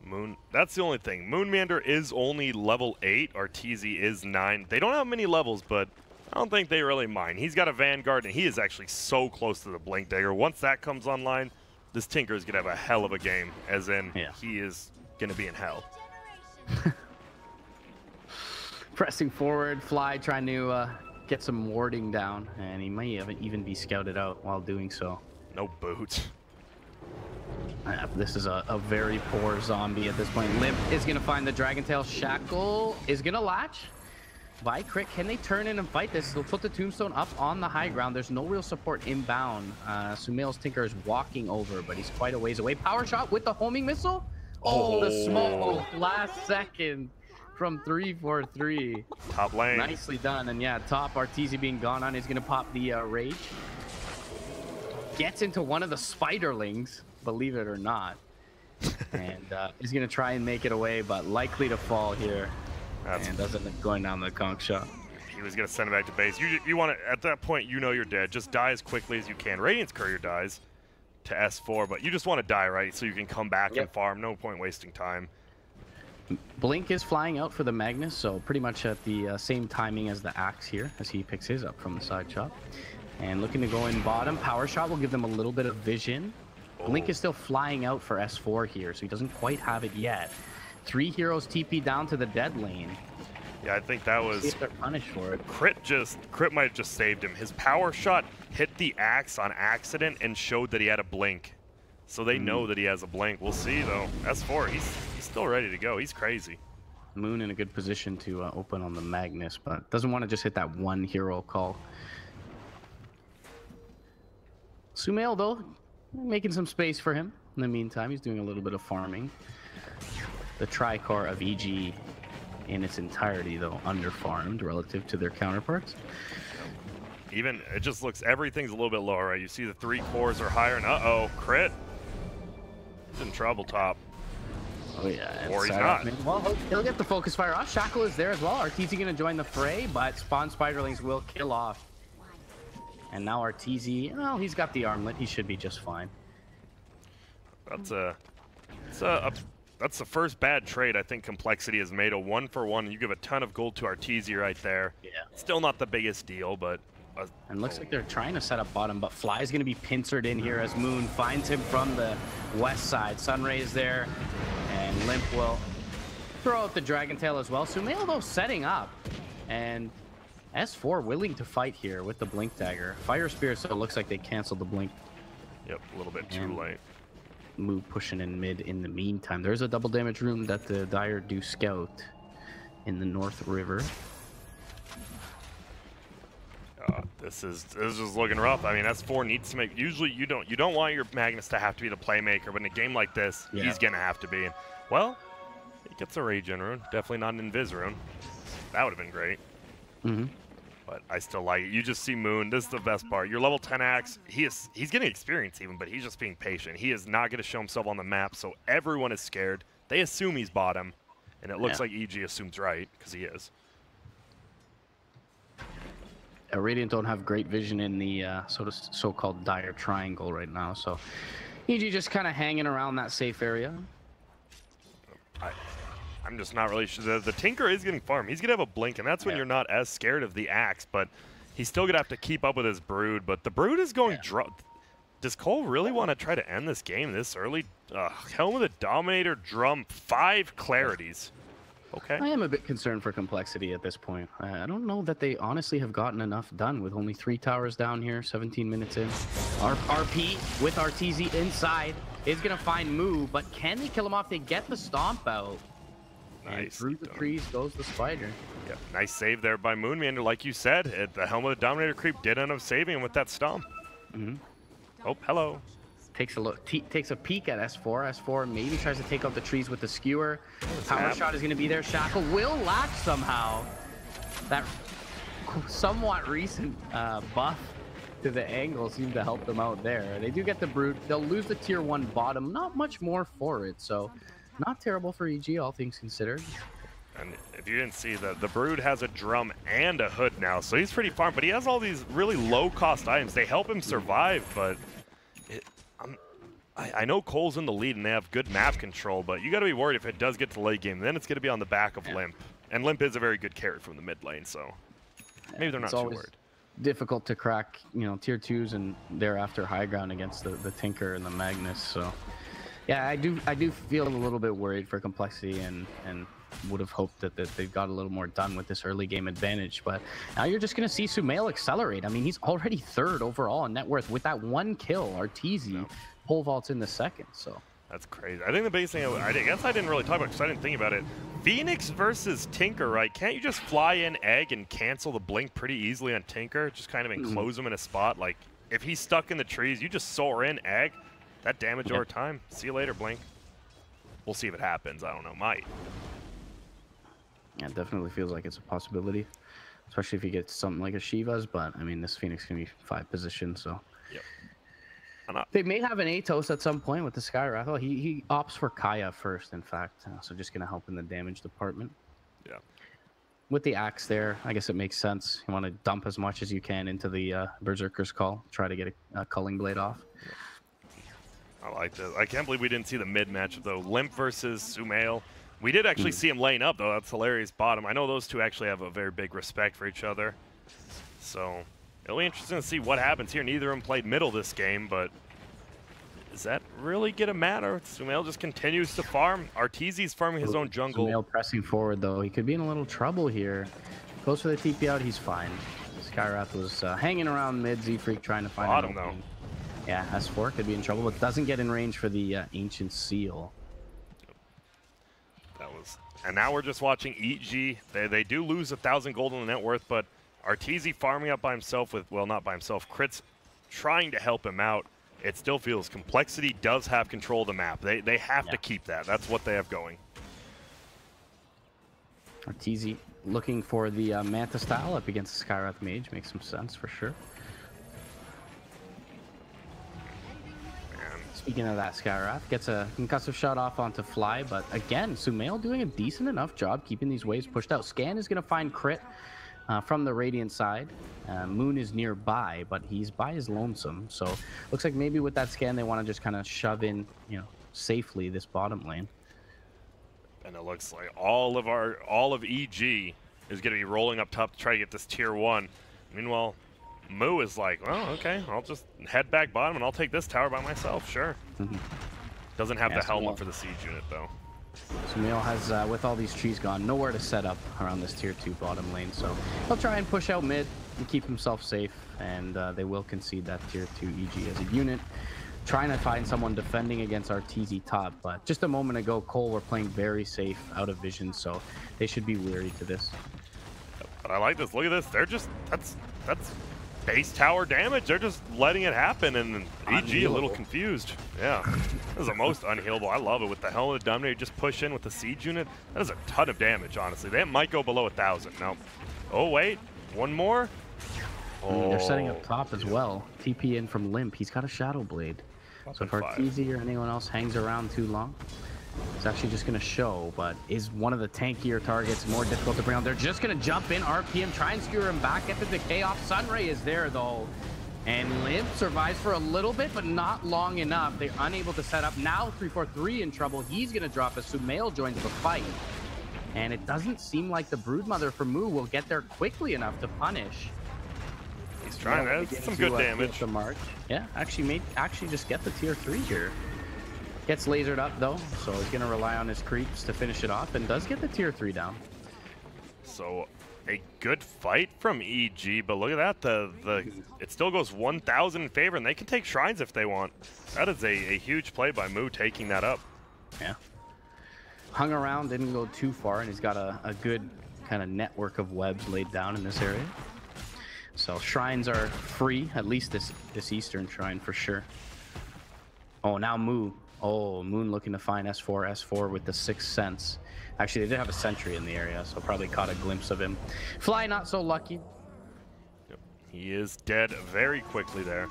Moon. That's the only thing. Moonmander is only level 8. Arteezy is 9. They don't have many levels, but I don't think they really mind. He's got a Vanguard, and he is actually so close to the Blink Dagger. Once that comes online, this Tinker is going to have a hell of a game, as in he is going to be in hell. Pressing forward, Fly trying to get some warding down, and he might even be scouted out while doing so. No boots. This is a very poor zombie at this point. Limp is going to find the Dragon Tail. Shackle is going to latch. By Crit, can they turn in and fight this? They'll put the Tombstone up on the high ground. There's no real support inbound. Sumail's Tinker is walking over, but he's quite a ways away. Power shot with the homing missile. Oh, the smoke last second from 343. Top lane. Nicely done. And yeah, top Arteezy being gone on is going to pop the Rage. Gets into one of the Spiderlings, believe it or not. And he's going to try and make it away, but likely to fall here. And doesn't end up going down the conch shot. He was going to send it back to base. You want to, at that point, you know you're dead. Just die as quickly as you can. Radiant's Courier dies to S4, but you just want to die, right? So you can come back and farm. No point wasting time. Blink is flying out for the Magnus, so pretty much at the same timing as the Axe here, as he picks his up from the side shot. And looking to go in bottom. Power shot will give them a little bit of vision. Blink is still flying out for S4 here, so he doesn't quite have it yet. 3 heroes TP down to the dead lane. Yeah, I think that was... They're punished for it. Crit might have just saved him. His power shot hit the Axe on accident and showed that he had a blink. So they know that he has a blink. We'll see, though. S4, he's still ready to go. He's crazy. Moon in a good position to open on the Magnus, but doesn't want to just hit that one hero call. Sumail, though, making some space for him. In the meantime, he's doing a little bit of farming. The Tricore of EG in its entirety, though, underfarmed relative to their counterparts. Even, it just looks, everything's a little bit lower, right? You see the 3 cores are higher, and uh-oh, Crit. He's in trouble, top. Oh, yeah. Or he's not. Well, he'll get the focus fire off. Shackle is there as well. Arteezy going to join the fray, but Spawn Spiderlings will kill off. And now Arteezy, well, he's got the armlet. He should be just fine. That's the first bad trade I think compLexity has made. A 1-for-1. You give a ton of gold to Arteezy right there. Yeah. Still not the biggest deal, but... and looks like they're trying to set up bottom, but Fly is going to be pincered in here as Moon finds him from the west side. Sunray is there, and Limp will throw out the Dragon Tail as well. Sumail, though, setting up, and S4 willing to fight here with the Blink Dagger. Fire Spirit, so it looks like they canceled the Blink. Yep, a little bit too late. Move pushing in mid in the meantime. There's a double damage room that the Dire do scout in the North River. This is looking rough. I mean, S4 needs to make. Usually, you don't want your Magnus to have to be the playmaker, but in a game like this, he's gonna have to be. And, well, he gets a Rage rune. Definitely not an Invis rune. That would have been great. But I still like it. You just see Moon. This is the best part. Your level 10 Axe, he's getting experience even, but he's just being patient. He is not going to show himself on the map, so everyone is scared. They assume he's bottom, and it looks like EG assumes right, because he is. Radiant don't have great vision in the so-called Dire Triangle right now, so EG just kind of hanging around that safe area. I'm just not really sure. The Tinker is getting farmed. He's going to have a blink, and that's when you're not as scared of the Axe, but he's still going to have to keep up with his Brood. But the Brood is going Does Cole really want to try to end this game this early? Helm of the Dominator, Drum, 5 Clarities. Okay. I am a bit concerned for compLexity at this point. I don't know that they honestly have gotten enough done with only 3 towers down here, 17 minutes in. RP with Arteezy inside is going to find Moo, but can they kill him off? They get the Stomp out. Nice. And through the trees goes the Spider. Yep, nice save there by Moonmander. Like you said, the Helm of the Dominator creep did end up saving him with that Stomp. Oh, hello. Takes a look, takes a peek at S4. S4 maybe tries to take out the trees with the skewer. Power shot is going to be there. Shackle will latch somehow. That somewhat recent buff to the angle seemed to help them out there. They do get the Brood. They'll lose the tier 1 bottom. Not much more for it, so not terrible for EG, all things considered. And if you didn't see, the Brood has a Drum and a Hood now, so he's pretty farmed. But he has all these really low-cost items. They help him survive, but I know Cole's in the lead and they have good map control, but you got to be worried if it does get to the late game. Then it's going to be on the back of Limp. And Limp is a very good carry from the mid lane, so maybe they're not too worried. Difficult to crack, you know, tier 2s and thereafter high ground against the Tinker and the Magnus. So yeah, I do feel a little bit worried for complexity and would have hoped that they got a little more done with this early game advantage. But now you're just going to see Sumail accelerate. I mean, he's already 3rd overall in net worth with that 1 kill. Arteezy pole vaults in the 2nd, so. That's crazy. I think the biggest thing, I guess I didn't really talk about because I didn't think about it. Phoenix versus Tinker, right? Can't you just fly in Egg and cancel the blink pretty easily on Tinker? Just kind of enclose him in a spot. Like, if he's stuck in the trees, you just soar in Egg. That damage over time. See you later, Blink. We'll see if it happens. I don't know. Might. Yeah, it definitely feels like it's a possibility. Especially if you get something like a Shiva's, but I mean, this Phoenix can be 5 positions, so. Yep. They may have an Atos at some point with the Skywrath. Oh, he opts for Kaya first, in fact. So just going to help in the damage department. Yeah. With the Axe there, I guess it makes sense. You want to dump as much as you can into the Berserker's Call. Try to get a Culling Blade off. I like this. I can't believe we didn't see the mid matchup, though. Limp versus Sumail. We did actually see him lane up, though. That's hilarious bottom. I know those two actually have a very big respect for each other. So it'll be interesting to see what happens here. Neither of them played middle this game, but does that really get a matter? Sumail just continues to farm. Arteezy's farming his own jungle. Sumail pressing forward, though. He could be in a little trouble here. Goes for the TP out. He's fine. Skywrath was hanging around mid. Z-Freak trying to find bottom, though. Yeah, S4 could be in trouble, but doesn't get in range for the Ancient Seal. That was, and now we're just watching EG. They do lose 1,000 gold on the net worth, but Arteezy farming up by himself with, well, not by himself, Crits trying to help him out. It still feels complexity does have control of the map. They have to keep that. That's what they have going. Arteezy looking for the Manta style up against the Skywrath Mage. Makes some sense for sure. Speaking of that, Skywrath gets a concussive shot off onto Fly, but again, Sumail doing a decent enough job keeping these waves pushed out. Scan is going to find Crit from the Radiant side. Moon is nearby, but he's by his lonesome. So looks like maybe with that scan, they want to just kind of shove in, you know, safely this bottom lane. And it looks like all of EG is going to be rolling up top to try to get this tier 1. Meanwhile, Moo is like, well, okay, I'll just head back bottom and I'll take this tower by myself, sure. Doesn't have the helmet for the siege unit, though. Sumail has, with all these trees gone, nowhere to set up around this tier 2 bottom lane, so he'll try and push out mid and keep himself safe, and they will concede that tier 2 EG as a unit. Trying to find someone defending against Arteezy top, but just a moment ago, Cole were playing very safe, out of vision, so they should be weary to this. But I like this. Look at this. They're just, that's base tower damage. They're just letting it happen, and EG a little confused. Yeah, this is the most unhealable. I love it with the Helmet of Dominator. Just push in with the siege unit. That is a ton of damage, honestly. They might go below 1,000. No. Oh wait, one more. Oh, they're setting up top as well. TP in from Limp. He's got a Shadow Blade. So if Arteezy or anyone else hangs around too long, it's actually just going to show, but is one of the tankier targets more difficult to bring on. They're just going to jump in, RPM, try and skewer him back. Get the decay off. Sunray is there, though. And Limp survives for a little bit, but not long enough. They're unable to set up. Now 343 in trouble. He's going to drop as Sumail joins the fight. And it doesn't seem like the Broodmother for Moo will get there quickly enough to punish. He's trying. That's some good damage. The mark. Yeah, actually just get the tier 3 here. Gets lasered up though, so he's gonna rely on his creeps to finish it off, and does get the tier 3 down. So a good fight from EG, but look at that, it still goes 1,000 in favor, and they can take shrines if they want. That is a huge play by Moo taking that up. Yeah. Hung around, didn't go too far, and he's got a good kind of network of webs laid down in this area. So shrines are free, at least this eastern shrine for sure. Oh, now Moo. Oh, Moon looking to find S4 with the 6th Sense. Actually, they did have a sentry in the area, so probably caught a glimpse of him. Fly not so lucky. Yep. He is dead very quickly there.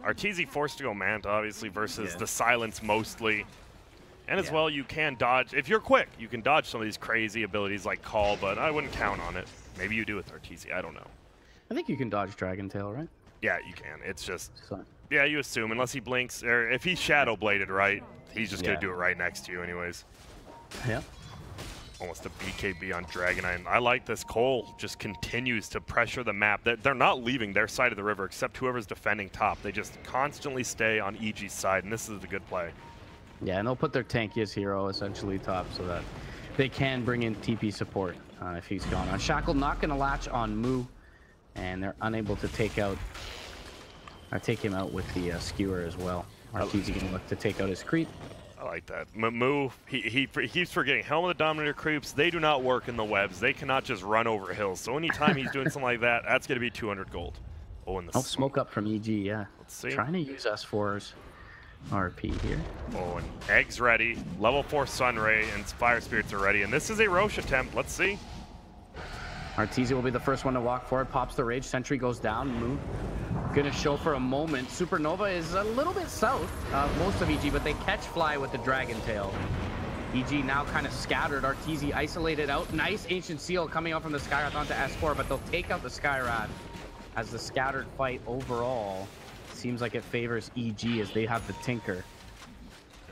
Arteezy forced to go Manta, obviously, versus the Silence mostly. And as well, you can dodge. If you're quick, you can dodge some of these crazy abilities like Call, but I wouldn't count on it. Maybe you do with Arteezy, I don't know. I think you can dodge Dragon Tail, right? Yeah, you can. It's just... Yeah, you assume, unless he blinks, or if he's Shadow Bladed, right, he's just going to do it right next to you anyways. Yeah. Almost a BKB on Dragonite. I like this. Cole just continues to pressure the map. They're not leaving their side of the river except whoever's defending top. They just constantly stay on EG's side, and this is a good play. Yeah, and they'll put their tankiest hero essentially top so that they can bring in TP support if he's gone on. Shackle not going to latch on Moo, and they're unable to take him out with the skewer as well. Arteezy going to look to take out his creep. I like that. Moo, he keeps forgetting. Helm of the Dominator creeps, they do not work in the webs. They cannot just run over hills. So anytime he's doing something like that, that's going to be 200 gold. Oh, and the smoke up from EG, yeah. Let's see. Trying to use S4's RP here. Oh, and Egg's ready. Level 4 Sunray and Fire Spirits are ready. And this is a Roche attempt. Let's see. Arteezy will be the first one to walk forward. Pops the Rage. Sentry goes down. Moo gonna show for a moment. Supernova is a little bit south of most of EG, but they catch Fly with the Dragon Tail. EG now kind of scattered. Arteezy isolated out. Nice Ancient Seal coming out from the Skyrath onto S4, but they'll take out the Skyrath as the scattered fight overall seems like it favors EG as they have the Tinker.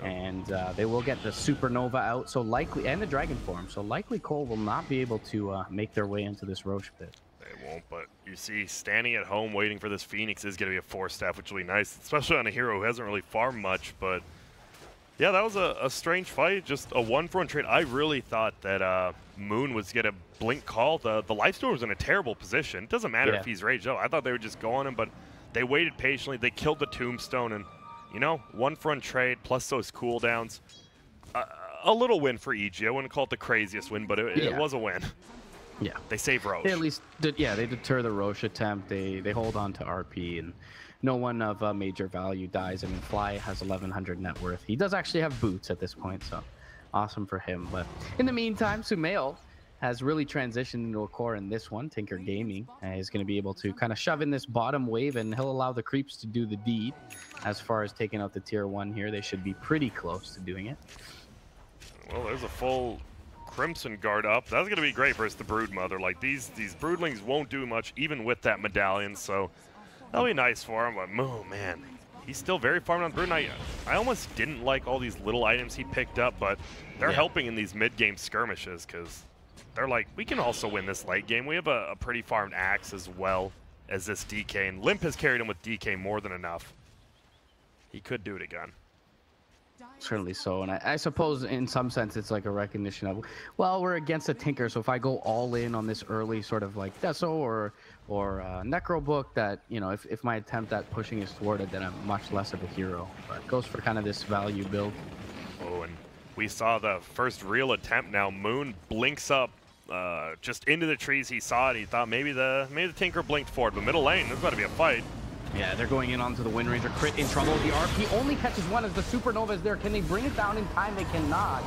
And they will get the Supernova out, so likely, and the Dragon Form, so likely Cole will not be able to make their way into this Roche pit. They won't, but you see, standing at home waiting for this Phoenix is going to be a 4-staff, which will be nice, especially on a hero who hasn't really farmed much, but yeah, that was a strange fight, just a 1-for-1 trade. I really thought that Moon was going to blink call. The Lifestorm was in a terrible position. It doesn't matter if he's raged out. I thought they would just go on him, but they waited patiently. They killed the Tombstone, and you know, 1-for-1 trade plus those cooldowns. A little win for EG. I wouldn't call it the craziest win, but it was a win. Yeah. They save Roche. They at least, they deter the Roche attempt. They hold on to RP, and no one of major value dies. I mean, Fly has 1,100 net worth. He does actually have boots at this point, so awesome for him. But in the meantime, Sumail has really transitioned into a core in this one. Tinker Gaming is going to be able to kind of shove in this bottom wave, and he'll allow the creeps to do the deed. As far as taking out the tier 1 here, they should be pretty close to doing it. Well, there's a full Crimson Guard up. That's going to be great versus the Broodmother. Like, these Broodlings won't do much, even with that medallion, so that'll be nice for him. But, oh, man, he's still very farmed on Brood. I almost didn't like all these little items he picked up, but they're helping in these mid-game skirmishes, because they're like, we can also win this late game. We have a pretty farmed Axe as well as this DK, and Limp has carried him with DK more than enough. He could do it again. Certainly so, and I suppose in some sense it's like a recognition of, well, we're against a Tinker, so if I go all in on this early sort of like Deso or Necro book, that, you know, if my attempt at pushing is thwarted, then I'm much less of a hero. But it goes for kind of this value build. Oh, and we saw the first real attempt now. Moon blinks up just into the trees. He saw it. He thought maybe the Tinker blinked forward, but middle lane, there's about to be a fight. Yeah, they're going in onto the Wind Ranger. Crit in trouble. The RP only catches one as the Supernova is there. Can they bring it down in time? They cannot.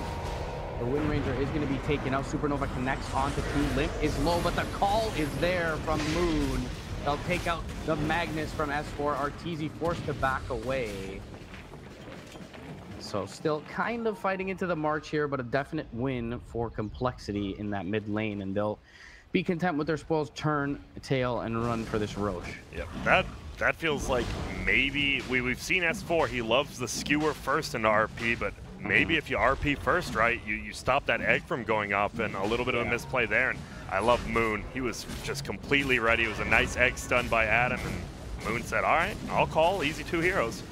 The Wind Ranger is going to be taken out. Supernova connects onto 2. Limp is low, but the call is there from Moon. They'll take out the Magnus from S4. Arteezy forced to back away. So still kind of fighting into the March here, but a definite win for compLexity in that mid lane, and they'll be content with their spoils, turn, tail, and run for this Roche. Yep, that feels like maybe we've seen S4. He loves the skewer first into RP, but maybe if you RP first, right, you stop that egg from going up, and a little bit of a misplay there. And I love Moon. He was just completely ready. It was a nice egg stun by Adam, and Moon said, all right, I'll call. Easy 2 heroes.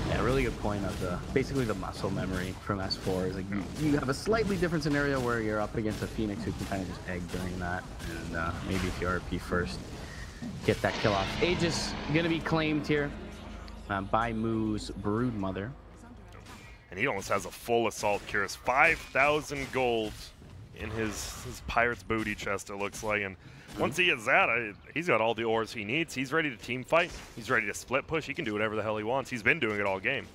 Yeah, really good point of basically the muscle memory from S4 is like you have a slightly different scenario where you're up against a Phoenix who can kind of just egg during that, and maybe if you RP first, get that kill off. Aegis gonna be claimed here by Moo's Broodmother. And he almost has a full assault cures. 5,000 gold in his Pirate's booty chest, it looks like. And once he gets that, he's got all the ores he needs. He's ready to team fight. He's ready to split push. He can do whatever the hell he wants. He's been doing it all game.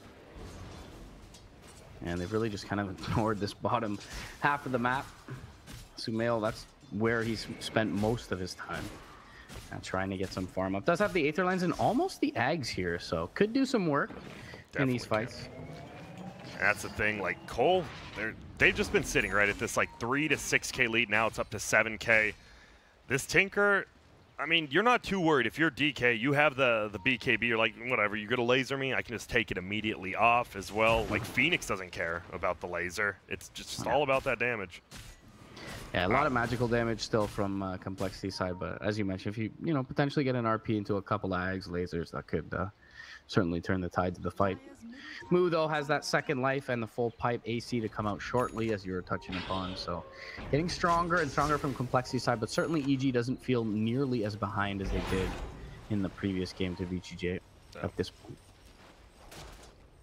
And they've really just kind of ignored this bottom half of the map. Sumail, that's where he's spent most of his time. Trying to get some farm up. Does have the Aether Lens and almost the Ags here, so could do some work in these fights. That's the thing, like Cole, they've just been sitting right at this like 3 to 6K lead. Now it's up to 7K. This Tinker, I mean, you're not too worried. If you're DK, you have the BKB, you're like, whatever, you're going to laser me, I can just take it immediately off as well. Like, Phoenix doesn't care about the laser. It's just all about that damage. Yeah, a lot of magical damage still from compLexity side, but as you mentioned, if you potentially get an RP into a couple of Ags, lasers, that could certainly turn the tide to the fight. Mu, though, has that second life and the full pipe AC to come out shortly, as you were touching upon. So getting stronger and stronger from compLexity side, but certainly EG doesn't feel nearly as behind as they did in the previous game to VGJ at this point.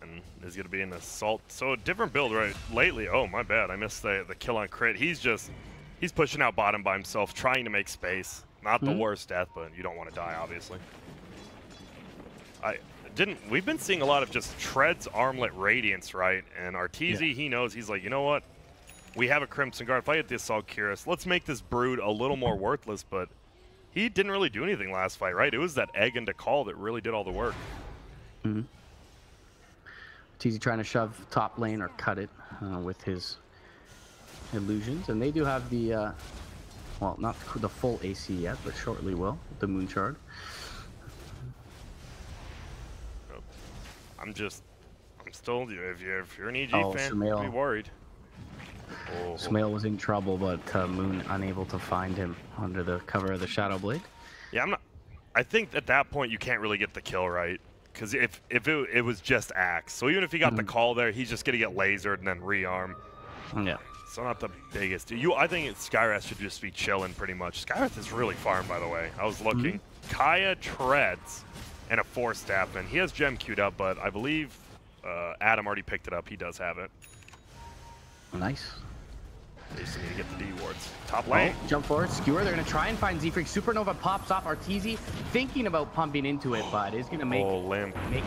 And there's going to be an assault. So a different build, right? Lately, oh, my bad. I missed the kill on crit. He's pushing out bottom by himself, trying to make space. Not the worst death, but you don't want to die, obviously. We've been seeing a lot of just Treads Armlet Radiance, right? And Arteezy, he knows, he's like, you know what? We have a Crimson Guard. If I get the Assault Cuirass, let's make this Brood a little more worthless, but he didn't really do anything last fight, right? It was that egg into call that really did all the work. Arteezy trying to shove top lane or cut it with his illusions, and they do have the, well, not the full AC yet, but shortly will, with the Moon Shard. I'm still, if you're an EG fan, Sumail. be worried. Sumail was in trouble, but Moon unable to find him under the cover of the Shadow Blade. Yeah, I think at that point you can't really get the kill, right? Because if it was just Axe, so even if he got the call there, he's just gonna get lasered and then rearm. Yeah. So not the biggest. I think Skywrath should just be chilling pretty much. Skywrath is really farmed, by the way. I was looking. Kaya Treads and a 4-staff, and he has Gem queued up, but I believe Adam already picked it up. He does have it. Nice. They just need to get the D wards. Top lane. Jump forward, skewer. They're going to try and find Z-Freak. Supernova pops off. Arteezy thinking about pumping into it, but is going to make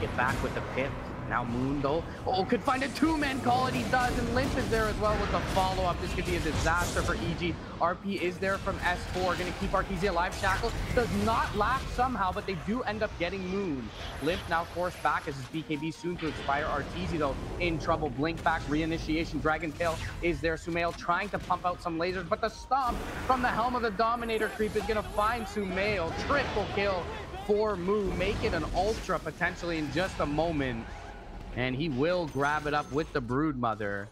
it back with the pip. Now Moon, though, could find a 2-man call, and he does, and Limp is there as well with the follow-up. This could be a disaster for EG. RP is there from S4, going to keep Arteezy alive. Shackle does not last somehow, but they do end up getting Moon. Limp now forced back as his BKB soon to expire. Arteezy, though, in trouble. Blink back, reinitiation. Dragon Tail is there. Sumail trying to pump out some lasers, but the stomp from the Helm of the Dominator creep is going to find Sumail. Triple kill for Mu. Make it an Ultra potentially in just a moment. And he will grab it up with the Broodmother.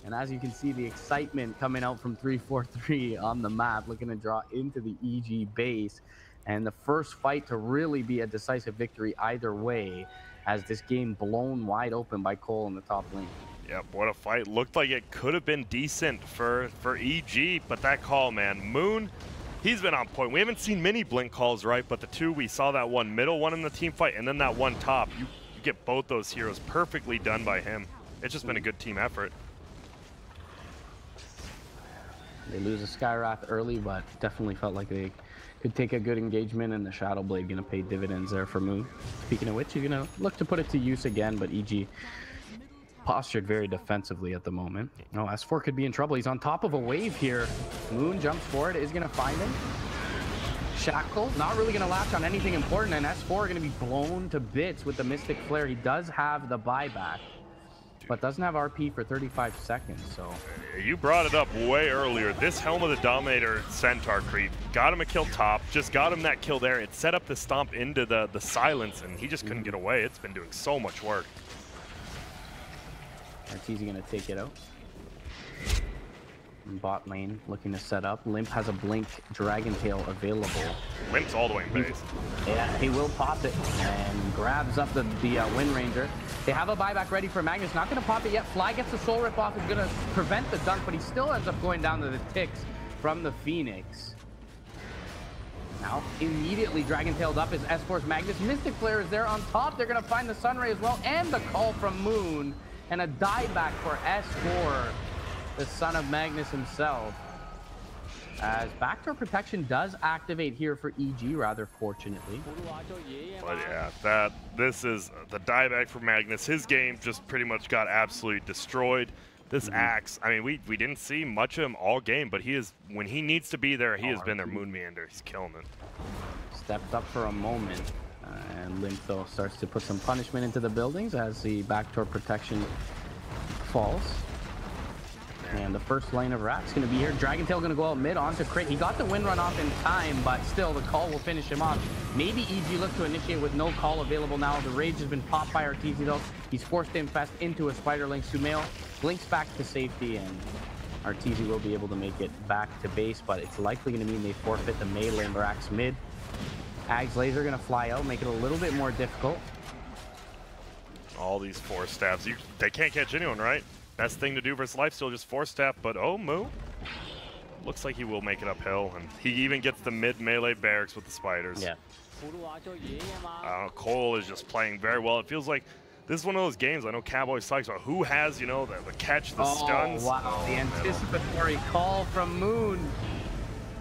And as you can see, the excitement coming out from 343 on the map, looking to draw into the EG base. And the first fight to really be a decisive victory either way, as this game blown wide open by Cole in the top lane. Yep, what a fight. Looked like it could have been decent for EG, but that call, man. Moon, he's been on point. We haven't seen many blink calls, right? But the two, we saw that one middle one in the team fight, and then that one top. You get both those heroes perfectly done by him. It's just been a good team effort. They lose a Skywrath early, but definitely felt like they could take a good engagement, and the Shadow Blade going to pay dividends there for Moon. Speaking of which, you're going to look to put it to use again, but EG postured very defensively at the moment. Oh, S4 could be in trouble. He's on top of a wave here. Moon jumps forward, is going to find him. Shackle, not really going to latch on anything important, and S4 are going to be blown to bits with the Mystic Flare. He does have the buyback, but doesn't have RP for 35 seconds, so... You brought it up way earlier. This Helm of the Dominator Centaur creep got him a kill top, just got him that kill there. It set up the stomp into the silence, and he just couldn't get away. It's been doing so much work. Arteezy going to take it out. Bot lane looking to set up. Limp has a Blink Dragon Tail available. Limp's all the way in base. Yeah, he will pop it and grabs up the Wind Ranger. They have a buyback ready for Magnus. Not going to pop it yet. Fly gets the Soul Rip off. Is going to prevent the dunk, but he still ends up going down to the ticks from the Phoenix. Now, immediately Dragon Tailed up is S4's Magnus. Mystic Flare is there on top. They're going to find the Sunray as well, and the call from Moon. And a dieback for S4. The son of Magnus himself, as backdoor protection does activate here for EG, rather fortunately. But yeah, this is the dieback for Magnus. His game just pretty much got absolutely destroyed. This Axe, I mean, we didn't see much of him all game, but he is, when he needs to be there, he has been their Moon Meander. He's killing it. Stepped up for a moment, and Limp, though, starts to put some punishment into the buildings as the backdoor protection falls. And the first lane of Rat's going to be here. DragonTail going to go out mid onto Crit. He got the wind run off in time, but still the call will finish him off. Maybe EG look to initiate with no call available now. The rage has been popped by Arteezy though. He's forced to infest into a Spiderling. Sumail blinks back to safety, and Arteezy will be able to make it back to base, but it's likely going to mean they forfeit the melee in Rax mid. Ag's laser going to fly out, make it a little bit more difficult. All these force staffs, they can't catch anyone, right? Best thing to do versus Lifesteal, just force staff, but oh, Moo. Looks like he will make it uphill, and he even gets the mid melee barracks with the spiders. Yeah. Cole is just playing very well. It feels like this is one of those games I know Cowboys talks about. Who has, you know, the catch, the stuns? Wow, the anticipatory call from Moon.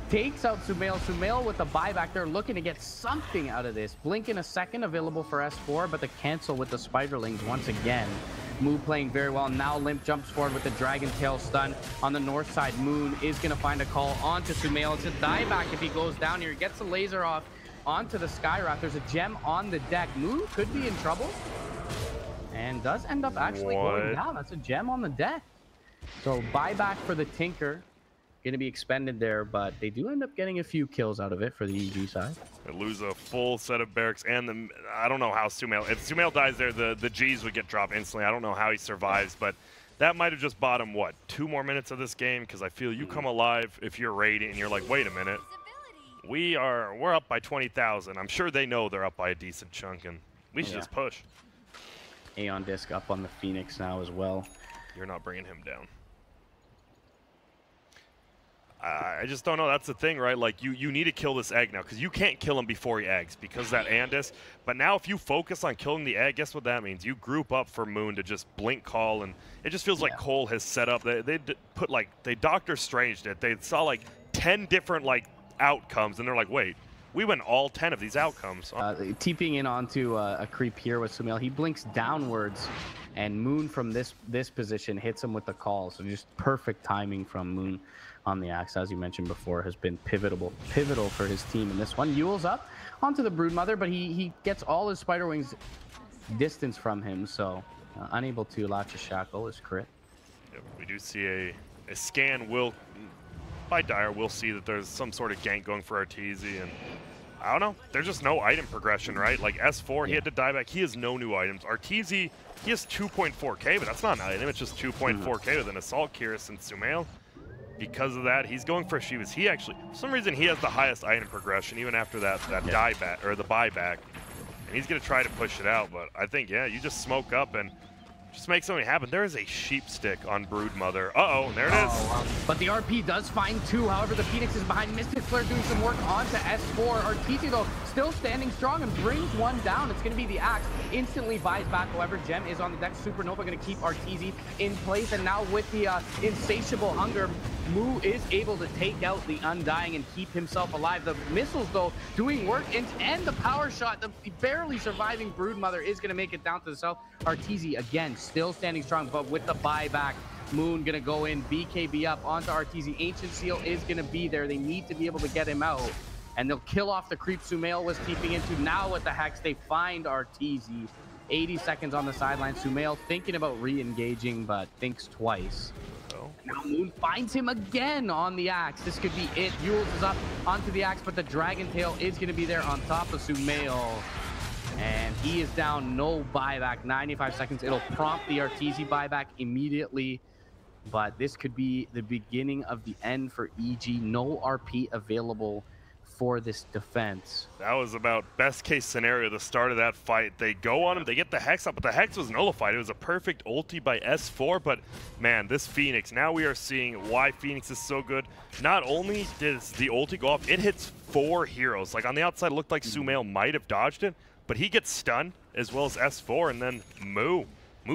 Takes out Sumail. Sumail with the buyback. They're looking to get something out of this. Blink in a second available for S4, but the cancel with the Spiderlings once again. Moo playing very well. Now Limp jumps forward with the DragonTail stun. On the north side, Moon is going to find a call onto Sumail. It's a dieback if he goes down here. He gets the laser off onto the Skywrath. There's a gem on the deck. Moo could be in trouble. And does end up actually going down. That's a gem on the deck. So buyback for the Tinker. Going to be expended there, but they do end up getting a few kills out of it for the EG side. They lose a full set of barracks, and I don't know how Sumail, if Sumail dies there, the Gs would get dropped instantly. I don't know how he survives, but that might have just bought him, what, 2 more minutes of this game? Because I feel you come alive if you're Radiant and you're like, wait a minute, we're up by 20,000. I'm sure they know they're up by a decent chunk, and we should just push. Aeon Disc up on the Phoenix now as well. You're not bringing him down. I just don't know. That's the thing, right? Like, you need to kill this egg now, because you can't kill him before he eggs because that Andis. But now if you focus on killing the egg, guess what that means? You group up for Moon to just blink call, and it just feels like Cole has set up. They Doctor Stranged it. They saw like 10 different like outcomes, and they're like, wait, we win all 10 of these outcomes. TPing in onto a creep here with Sumail. He blinks downwards, and Moon from this position hits him with the call. So just perfect timing from Moon on the axe, as you mentioned before, has been pivotal for his team in this one. Yule's up onto the Broodmother, but he gets all his Spider Wings distance from him, so unable to latch a shackle is Crit. Yep, we do see a scan by Dire, we'll see that there's some sort of gank going for Arteezy, and I don't know, there's just no item progression, right? Like S4, he had to die back, he has no new items. Arteezy, he has 2.4k, but that's not an item, it's just 2.4k with an Assault Cuirass and Sumail. Because of that, he's going for Shivas. He actually, for some reason, he has the highest item progression, even after that dieback, or the buyback. And he's going to try to push it out, but I think, yeah, you just smoke up and just make something happen. There is a sheep stick on Broodmother. Uh-oh, there it is. Wow. But the RP does find 2. However, the Phoenix is behind. Mystic Flare doing some work onto S4. Arteezy, though, still standing strong and brings one down. It's going to be the axe. Instantly buys back. However, Gem is on the deck. Supernova going to keep Arteezy in place. And now with the insatiable hunger, Moo is able to take out the Undying and keep himself alive. The missiles, though, doing work. And the power shot, the barely surviving Broodmother is going to make it down to the south. Arteezy, again, still standing strong, but with the buyback, Moon gonna go in, BKB up onto Arteezy. Ancient Seal is gonna be there. They need to be able to get him out, and they'll kill off the creep Sumail was keeping into. Now with the Hex, they find Arteezy. 80 seconds on the sideline. Sumail thinking about re-engaging, but thinks twice. Now Moon finds him again on the axe. This could be it. Yules is up onto the axe, but the DragonTail is gonna be there on top of Sumail. And he is down, no buyback, 95 seconds. It'll prompt the Arteezy buyback immediately, but this could be the beginning of the end for EG. No RP available for this defense. That was about best case scenario, the start of that fight. They go on him, they get the Hex up, but the Hex was nullified. It was a perfect ulti by S4, but man, this Phoenix, now we are seeing why Phoenix is so good. Not only does the ulti go off, it hits 4 heroes. Like on the outside, it looked like Sumail might have dodged it, but he gets stunned, as well as S4, and then Moo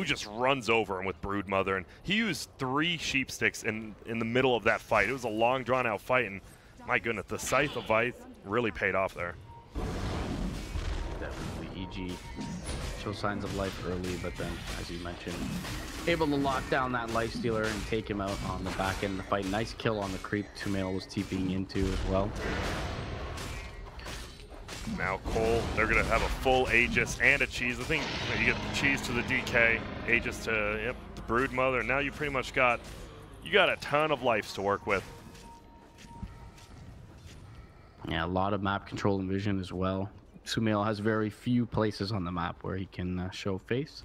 just runs over him with Broodmother, and he used 3 sheep sticks in the middle of that fight. It was a long, drawn-out fight, and my goodness, the Scythe of Vythe really paid off there. Definitely EG show signs of life early, but then, as you mentioned, able to lock down that Lifestealer and take him out on the back end of the fight. Nice kill on the creep Sumail was TPing into as well. Now Cole, they're going to have a full Aegis and a Cheese. I think you get Cheese to the DK, Aegis to the Broodmother. Now you pretty much got You got a ton of lives to work with. Yeah, a lot of map control and vision as well. Sumail has very few places on the map where he can show face.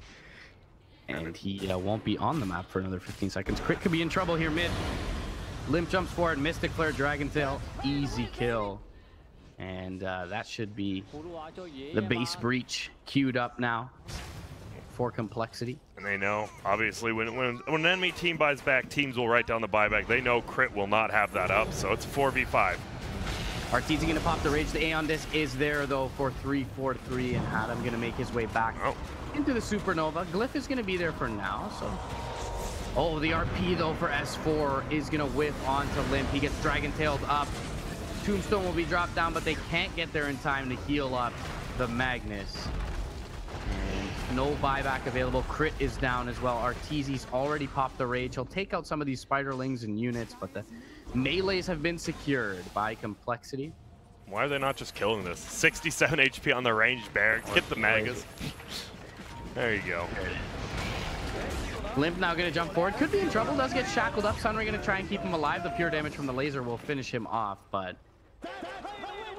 And he won't be on the map for another 15 seconds. Crit could be in trouble here mid. Limp jumps forward, Mystic Flare, Dragon Tail, easy kill. And that should be the base breach queued up now for compLexity. And they know, obviously, when an enemy team buys back, teams will write down the buyback. They know Crit will not have that up, so it's 4v5. Arteezy gonna pop the Rage. The Aeon Disc is there though for 3-4-3, and Adam gonna make his way back into the Supernova. Glyph is gonna be there for now, so. Oh, the RP though for S4 is gonna whiff onto Limp. He gets Dragon Tailed up. Tombstone will be dropped down, but they can't get there in time to heal up the Magnus. And no buyback available. Crit is down as well. Arteezy's already popped the Rage. He'll take out some of these Spiderlings and units, but the melees have been secured by compLexity. Why are they not just killing this? 67 HP on the ranged barracks. Get the Magus. There you go. Limp now going to jump forward. Could be in trouble. Does get shackled up. Sunray going to try and keep him alive. The pure damage from the laser will finish him off, but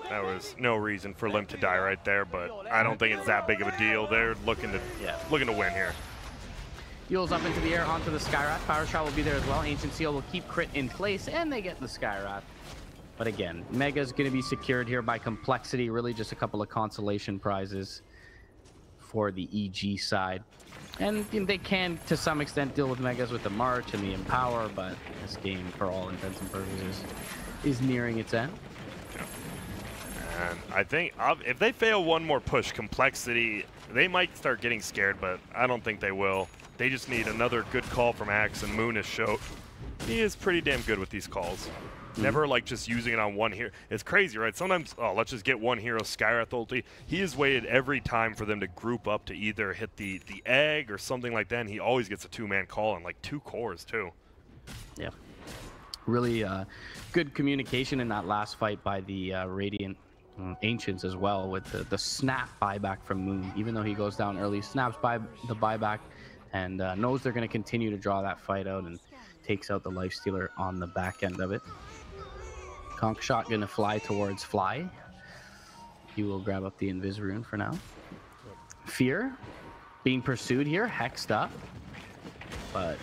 there was no reason for Limp to die right there, but I don't think it's that big of a deal. They're looking to win here. Heals up into the air onto the Skywrath. Power Shot will be there as well. Ancient Seal will keep Crit in place, and they get the Skywrath. But again, Mega's going to be secured here by compLexity. Really just a couple of consolation prizes for the EG side. And they can, to some extent, deal with Megas with the March and the Empower, but this game, for all intents and purposes, is nearing its end. And I think if they fail one more push, compLexity, they might start getting scared, but I don't think they will. They just need another good call from Axe, and Moon has showed he is pretty damn good with these calls. Never like just using it on one hero. It's crazy, right? Sometimes, oh, let's just get one hero, Skywrath ulti. He has waited every time for them to group up to either hit the egg or something like that, and he always gets a two-man call and like 2 cores too. Yeah. Really good communication in that last fight by the Radiant Ancients as well, with the snap buyback from Moon. Even though he goes down early, snaps by the buyback and knows they're going to continue to draw that fight out, and takes out the Lifestealer on the back end of it. Conk Shot going to fly towards Fly. He will grab up the Invis Rune for now. Fear being pursued here, hexed up, but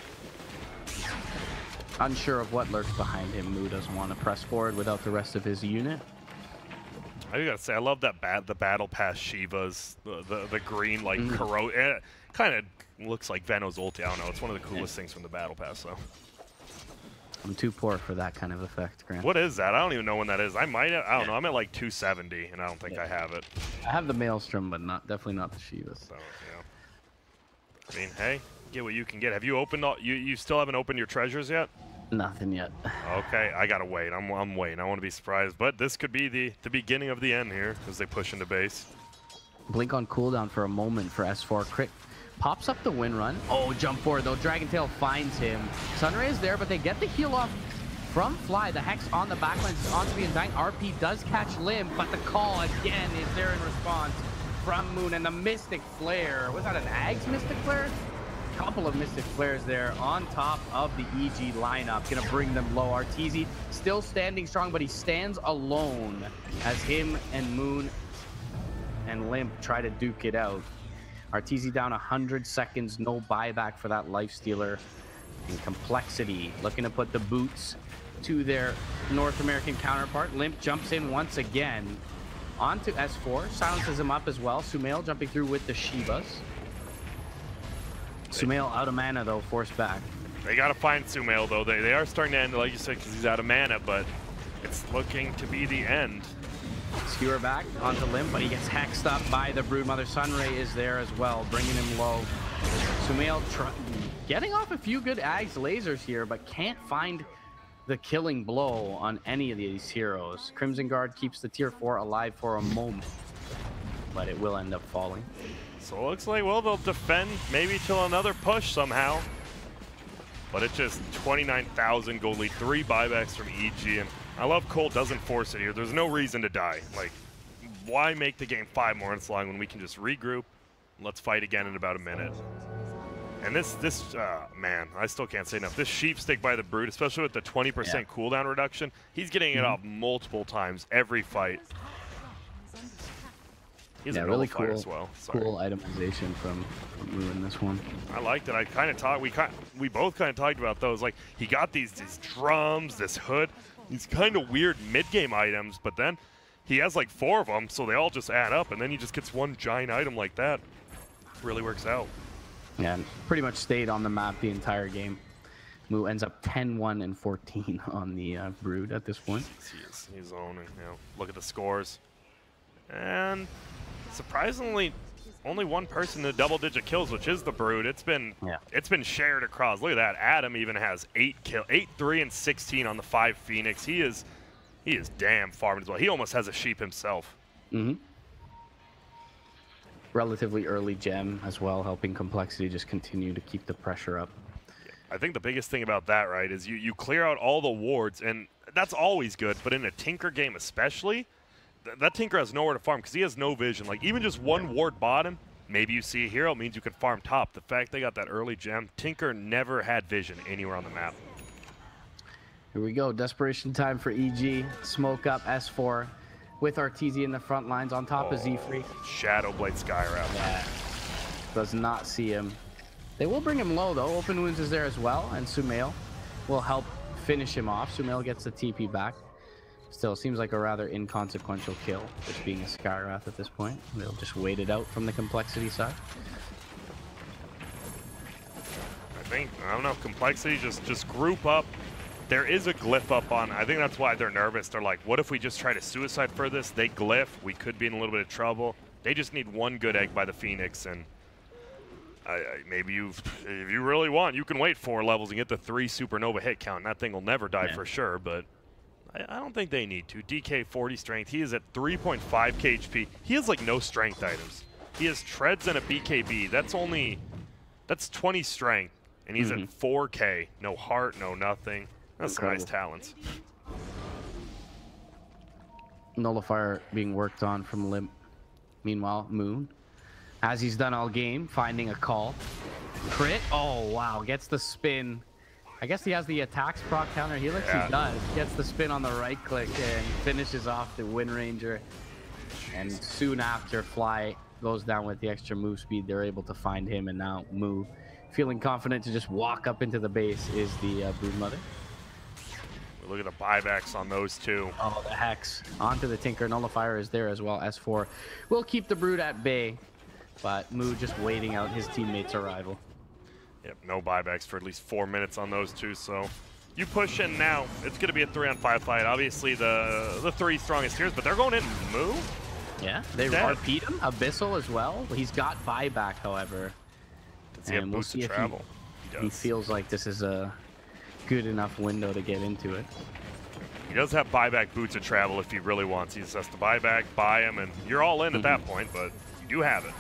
unsure of what lurks behind him. Moo doesn't want to press forward without the rest of his unit. I gotta say, I love that the battle pass Shivas, the green like it kind of looks like Veno's ulti. I don't know. It's one of the coolest things from the battle pass, though. I'm too poor for that kind of effect, Grant. What is that? I don't even know when that is. I might have, I don't know. I'm at like 270, and I don't think I have it. I have the Maelstrom, but definitely not the Shivas. So, I mean, hey, get what you can get. Have you opened all? You still haven't opened your treasures yet? Nothing yet. Okay, I gotta wait. I'm waiting. I want to be surprised, but this could be the beginning of the end here as they push into base. Blink on cooldown for a moment for S4. Crit pops up the win run. Oh, jump forward though. Dragon Tail finds him. Sunray is there, but they get the heal off from Fly. The Hex on the backlines onto the Undying. RP does catch Limb, but the call again is there in response from Moon, and the Mystic Flare. Was that an Ags Mystic Flare? Couple of Mystic Flares there on top of the EG lineup. Gonna bring them low. Arteezy still standing strong, but he stands alone as him and Moon and Limp try to duke it out. Arteezy down 100 seconds, no buyback for that Lifestealer. And compLexity looking to put the boots to their North American counterpart. Limp jumps in once again onto S4, silences him up as well. Sumail jumping through with the Shivas. Sumail out of mana though, forced back. They gotta find Sumail though. They are starting to end, like you said, because he's out of mana, but it's looking to be the end. Skewer back onto Limp, but he gets hexed up by the Broodmother. Sunray is there as well, bringing him low. Sumail getting off a few good Ags lasers here, but can't find the killing blow on any of these heroes. Crimson Guard keeps the tier 4 alive for a moment, but it will end up falling. So it looks like, well, they'll defend maybe till another push somehow. But it's just 29,000 gold lead, 3 buybacks from EG, and I love Cole doesn't force it here. There's no reason to die. Like, why make the game 5 more minutes long when we can just regroup? Let's fight again in about a minute. And this man, I still can't say enough. This sheep stick by the Brute, especially with the 20% cooldown reduction, he's getting it off multiple times every fight. He's a really nullifier cool as well. Cool itemization from Moo in this one. I liked it. I kind of talked. We both kind of talked about those. Like he got these drums, this hood, these kind of weird mid-game items, but then he has like 4 of them, so they all just add up, and then he just gets one giant item like that. Really works out. Yeah, and pretty much stayed on the map the entire game. Moo ends up 10-1 and 14 on the Brood at this point. He's owning. Look at the scores, and surprisingly, only one person in double-digit kills, which is the Brood. It's been shared across. Look at that. Adam even has 8, 3, and 16 on the 5 Phoenix. He is damn farming as well. He almost has a sheep himself. Relatively early gem as well, helping compLexity just continue to keep the pressure up. I think the biggest thing about that, right, is you clear out all the wards, and that's always good, but in a Tinker game especially, that Tinker has nowhere to farm because he has no vision. Like, even just one ward bottom, maybe you see a hero, means you can farm top. The fact they got that early gem, Tinker never had vision anywhere on the map. Here we go, desperation time for EG. Smoke up S4 with Arteezy in the front lines on top of Z-Free. Shadowblade Skywrath. Yeah, does not see him. They will bring him low though. Open Wounds is there as well, and Sumail will help finish him off. Sumail gets the TP back. Still seems like a rather inconsequential kill, just being a Skywrath at this point. They'll just wait it out from the compLexity side. I don't know, compLexity just group up. There is a glyph up on, I think that's why they're nervous. They're like, what if we just try to suicide for this? They glyph, we could be in a little bit of trouble. They just need one good egg by the Phoenix, and maybe if you really want, you can wait 4 levels and get the 3 supernova hit count, and that thing will never die for sure, but I don't think they need to. DK 40 strength, he is at 3.5 KHP. He has like no strength items. He has treads and a BKB. That's 20 strength, and he's at 4K. No heart, no nothing. That's some nice talents. Nullifier being worked on from Limp. Meanwhile, Moon, as he's done all game, finding a call. Crit. Oh, wow. Gets the spin. I guess he has the attacks proc counter. He looks he does. Gets the spin on the right click and finishes off the Wind Ranger. And soon after, Fly goes down with the extra move speed. They're able to find him, and now Moo, feeling confident to just walk up into the base, is the Broodmother. Look at the buybacks on those two. Oh, the Hex. Onto the Tinker. Nullifier is there as well. S4 will keep the Brood at bay, but Moo just waiting out his teammate's arrival. Yep, no buybacks for at least 4 minutes on those two, so you push in now. It's going to be a 3-on-5 fight. Obviously, the 3 strongest tiers, but they're going in Moo. Yeah, they RP'd him. Abyssal as well. He's got buyback, however. Does he have boots to travel? He feels like this is a good enough window to get into it. He does have buyback boots of travel if he really wants. He just has to buy back, buy him, and you're all in at that point, but you do have it.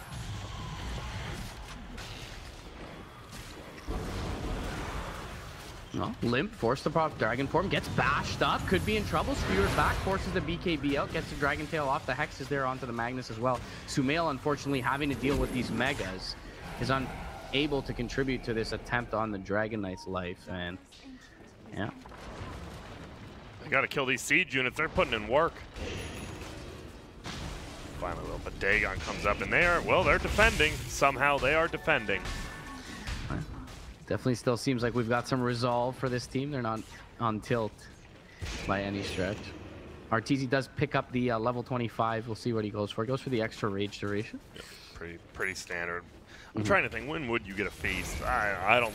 No, Limp, forced to pop Dragon Form, gets bashed up, could be in trouble, skewers back, forces the BKB out, gets the Dragon Tail off, the Hex is there onto the Magnus as well. Sumail, unfortunately, having to deal with these Megas, is unable to contribute to this attempt on the Dragon Knight's life, and yeah. They gotta kill these siege units, they're putting in work. Finally, a little bit Dagon comes up in there. Well, they're defending. Somehow they are defending. Definitely still seems like we've got some resolve for this team. They're not on tilt by any stretch. Arteezy does pick up the level 25. We'll see what he goes for. He goes for the extra rage duration. Yep, pretty standard. I'm trying to think, when would you get a feast? I don't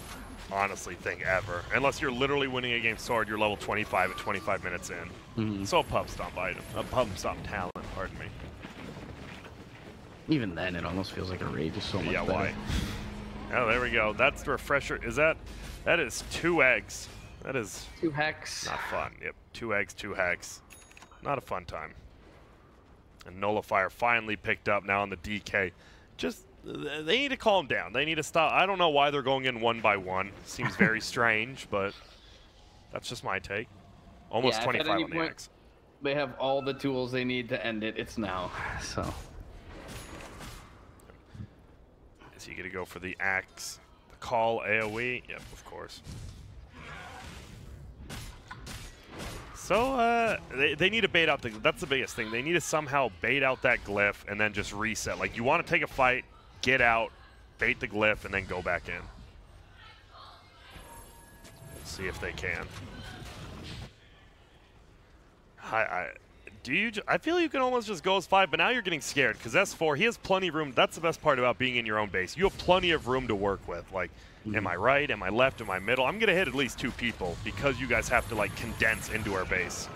honestly think ever. Unless you're literally winning a game sword, you're level 25 at 25 minutes in. So a pub stomp item. A pub stomp talent, pardon me. Even then, it almost feels like a rage is so much better. Why? Oh, there we go. That's the refresher. That is 2 eggs. That is 2 Hex. Not fun. Yep, 2 eggs, 2 Hex. Not a fun time. And Nullifier finally picked up now on the DK. Just, they need to calm down. They need to stop. I don't know why they're going in 1 by 1. Seems very strange, but that's just my take. Almost 25 on the X. They have all the tools they need to end it. It's now. So. Is he going to go for the axe? The call AoE. Yep, of course. So they need to bait out that's the biggest thing. They need to somehow bait out that glyph and then just reset. Like, you want to take a fight, get out, bait the glyph, and then go back in. Let's see if they can. I feel you can almost just go as 5, but now you're getting scared because S4, he has plenty of room. That's the best part about being in your own base. You have plenty of room to work with. Like, am I right? Am I left? Am I middle? I'm going to hit at least 2 people because you guys have to, like, condense into our base.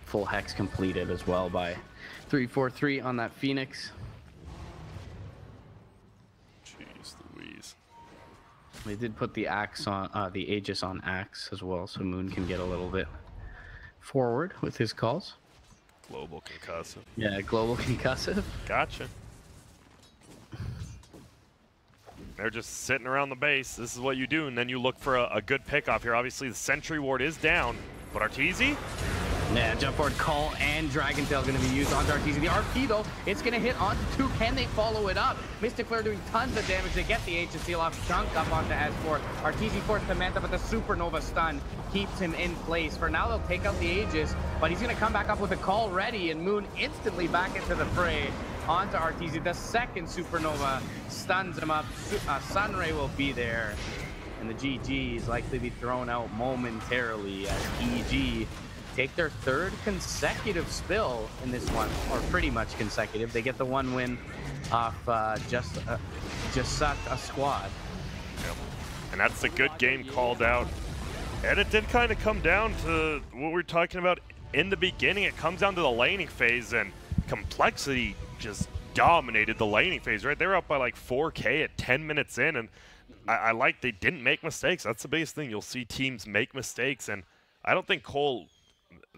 Full hex completed as well by 343 on that Phoenix. Jeez Louise. They did put the axe on the Aegis on axe as well, so Moon can get a little bit forward with his calls. Global concussive. Yeah, global concussive. Gotcha. They're just sitting around the base. This is what you do, and then you look for a good pickoff here. Obviously, the Sentry Ward is down, but Arteezy? Yeah, jump forward call and Dragon Tail going to be used onto Arteezy. The RP, though, it's going to hit onto 2. Can they follow it up? Mystic Flare doing tons of damage. They get the H to seal off, chunk up onto S4. Arteezy forced the Manta, but the Supernova stun keeps him in place. For now, they'll take out the Aegis, but he's going to come back up with a call ready, and Moon instantly back into the fray onto Arteezy. The second Supernova stuns him up. Sunray will be there, and the GG is likely to be thrown out momentarily as EG take their 3rd consecutive spill in this one, or pretty much consecutive. They get the 1 win off just suck a squad. Yep. And that's a good game called out. And it did kind of come down to what we were talking about in the beginning. It comes down to the laning phase, and compLexity just dominated the laning phase, right? They were up by like 4K at 10 minutes in, and I like they didn't make mistakes. That's the biggest thing. You'll see teams make mistakes, and I don't think Cole,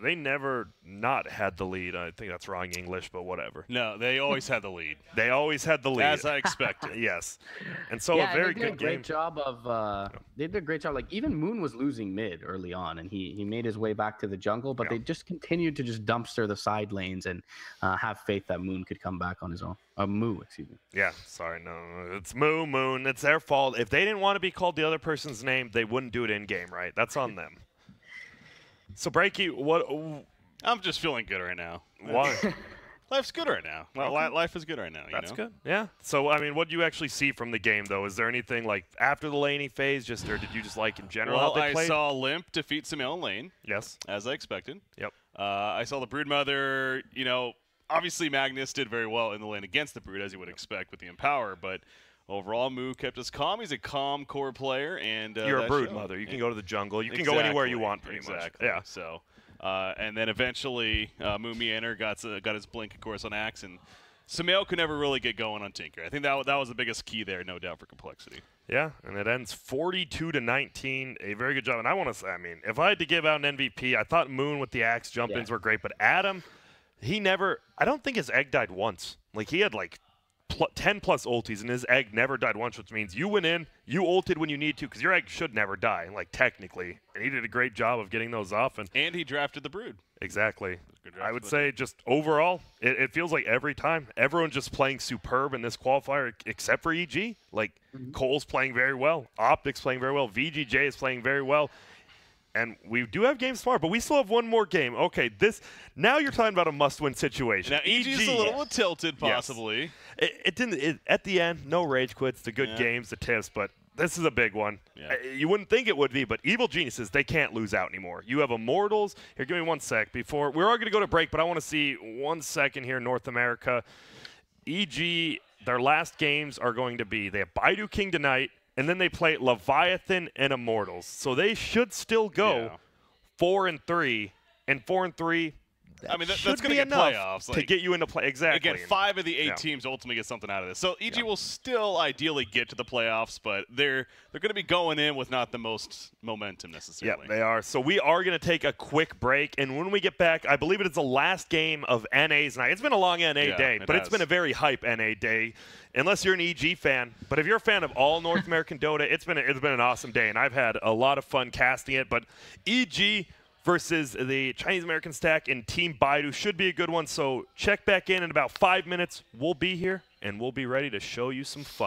they never not had the lead. I think that's wrong English, but whatever. No, they always had the lead. They always had the lead. As I expected. Yes. And so yeah, a very they did good a great game. job of they did a great job. Like, even Moon was losing mid early on, and he made his way back to the jungle, but they just continued to just dumpster the side lanes and have faith that Moon could come back on his own. Moo, excuse me. Yeah, sorry, no, it's Moon. It's their fault. If they didn't want to be called the other person's name, they wouldn't do it in game, right? That's on them. So Breaky, what? I'm just feeling good right now. Why? Life's good right now. Life is good right now. That's know? good. Yeah. So, I mean, what do you actually see from the game, though? Is there anything, like, after the laning phase, or did you just like in general well, how they played? I saw Limp defeat Sumail in lane. Yes. As I expected. Yep. I saw the Broodmother, obviously Magnus did very well in the lane against the Brood, as you would expect with the Empower, but overall, Moo kept us calm. He's a calm core player, and you're a Broodmother. You can go to the jungle. You can go anywhere you want, pretty much. Yeah. So, and then eventually, Moo Meander got his blink, of course, on Axe, and Sumail could never really get going on Tinker. I think that was the biggest key there, no doubt, for compLexity. Yeah, and it ends 42-19. A very good job. And I want to say, I mean, if I had to give out an MVP, I thought Moon with the Axe jump-ins were great, but Adam, I don't think his egg died once. Like, he had, like, 10+ ultis, and his egg never died once, which means you went in, you ulted when you need to, because your egg should never die, like, technically. And he did a great job of getting those off. And he drafted the Brood. Exactly. I would say just overall, it feels like every time, everyone's just playing superb in this qualifier, except for EG. Like, Cole's playing very well, Optic's playing very well, VGJ is playing very well. And we do have games tomorrow, but we still have one more game. Okay, now you're talking about a must-win situation. Now, EG's a little tilted, possibly. Yes. It didn't. At the end, no rage quits, the good games, the tips, but this is a big one. Yeah. You wouldn't think it would be, but Evil Geniuses, they can't lose out anymore. You have Immortals. Here, give me 1 sec. We're all going to go to break, but I want to see 1 second here in North America. EG, their last games are going to be, they have Baidu King tonight, and then they play Leviathan and Immortals. So they should still go 4-3, and 4-3. I mean, that's going to get enough playoffs to get you into play. Exactly. Again, 5 of the 8 teams ultimately get something out of this. So EG will still ideally get to the playoffs, but they're going to be going in with not the most momentum necessarily. Yeah, they are. So we are going to take a quick break, and when we get back, I believe it is the last game of NA's night. It's been a long NA day, but it's been a very hype NA day. Unless you're an EG fan, but if you're a fan of all North American Dota, it's been an awesome day, and I've had a lot of fun casting it. But EG versus the Chinese American stack and Team Baidu should be a good one. So check back in about 5 minutes. We'll be here, and we'll be ready to show you some fun.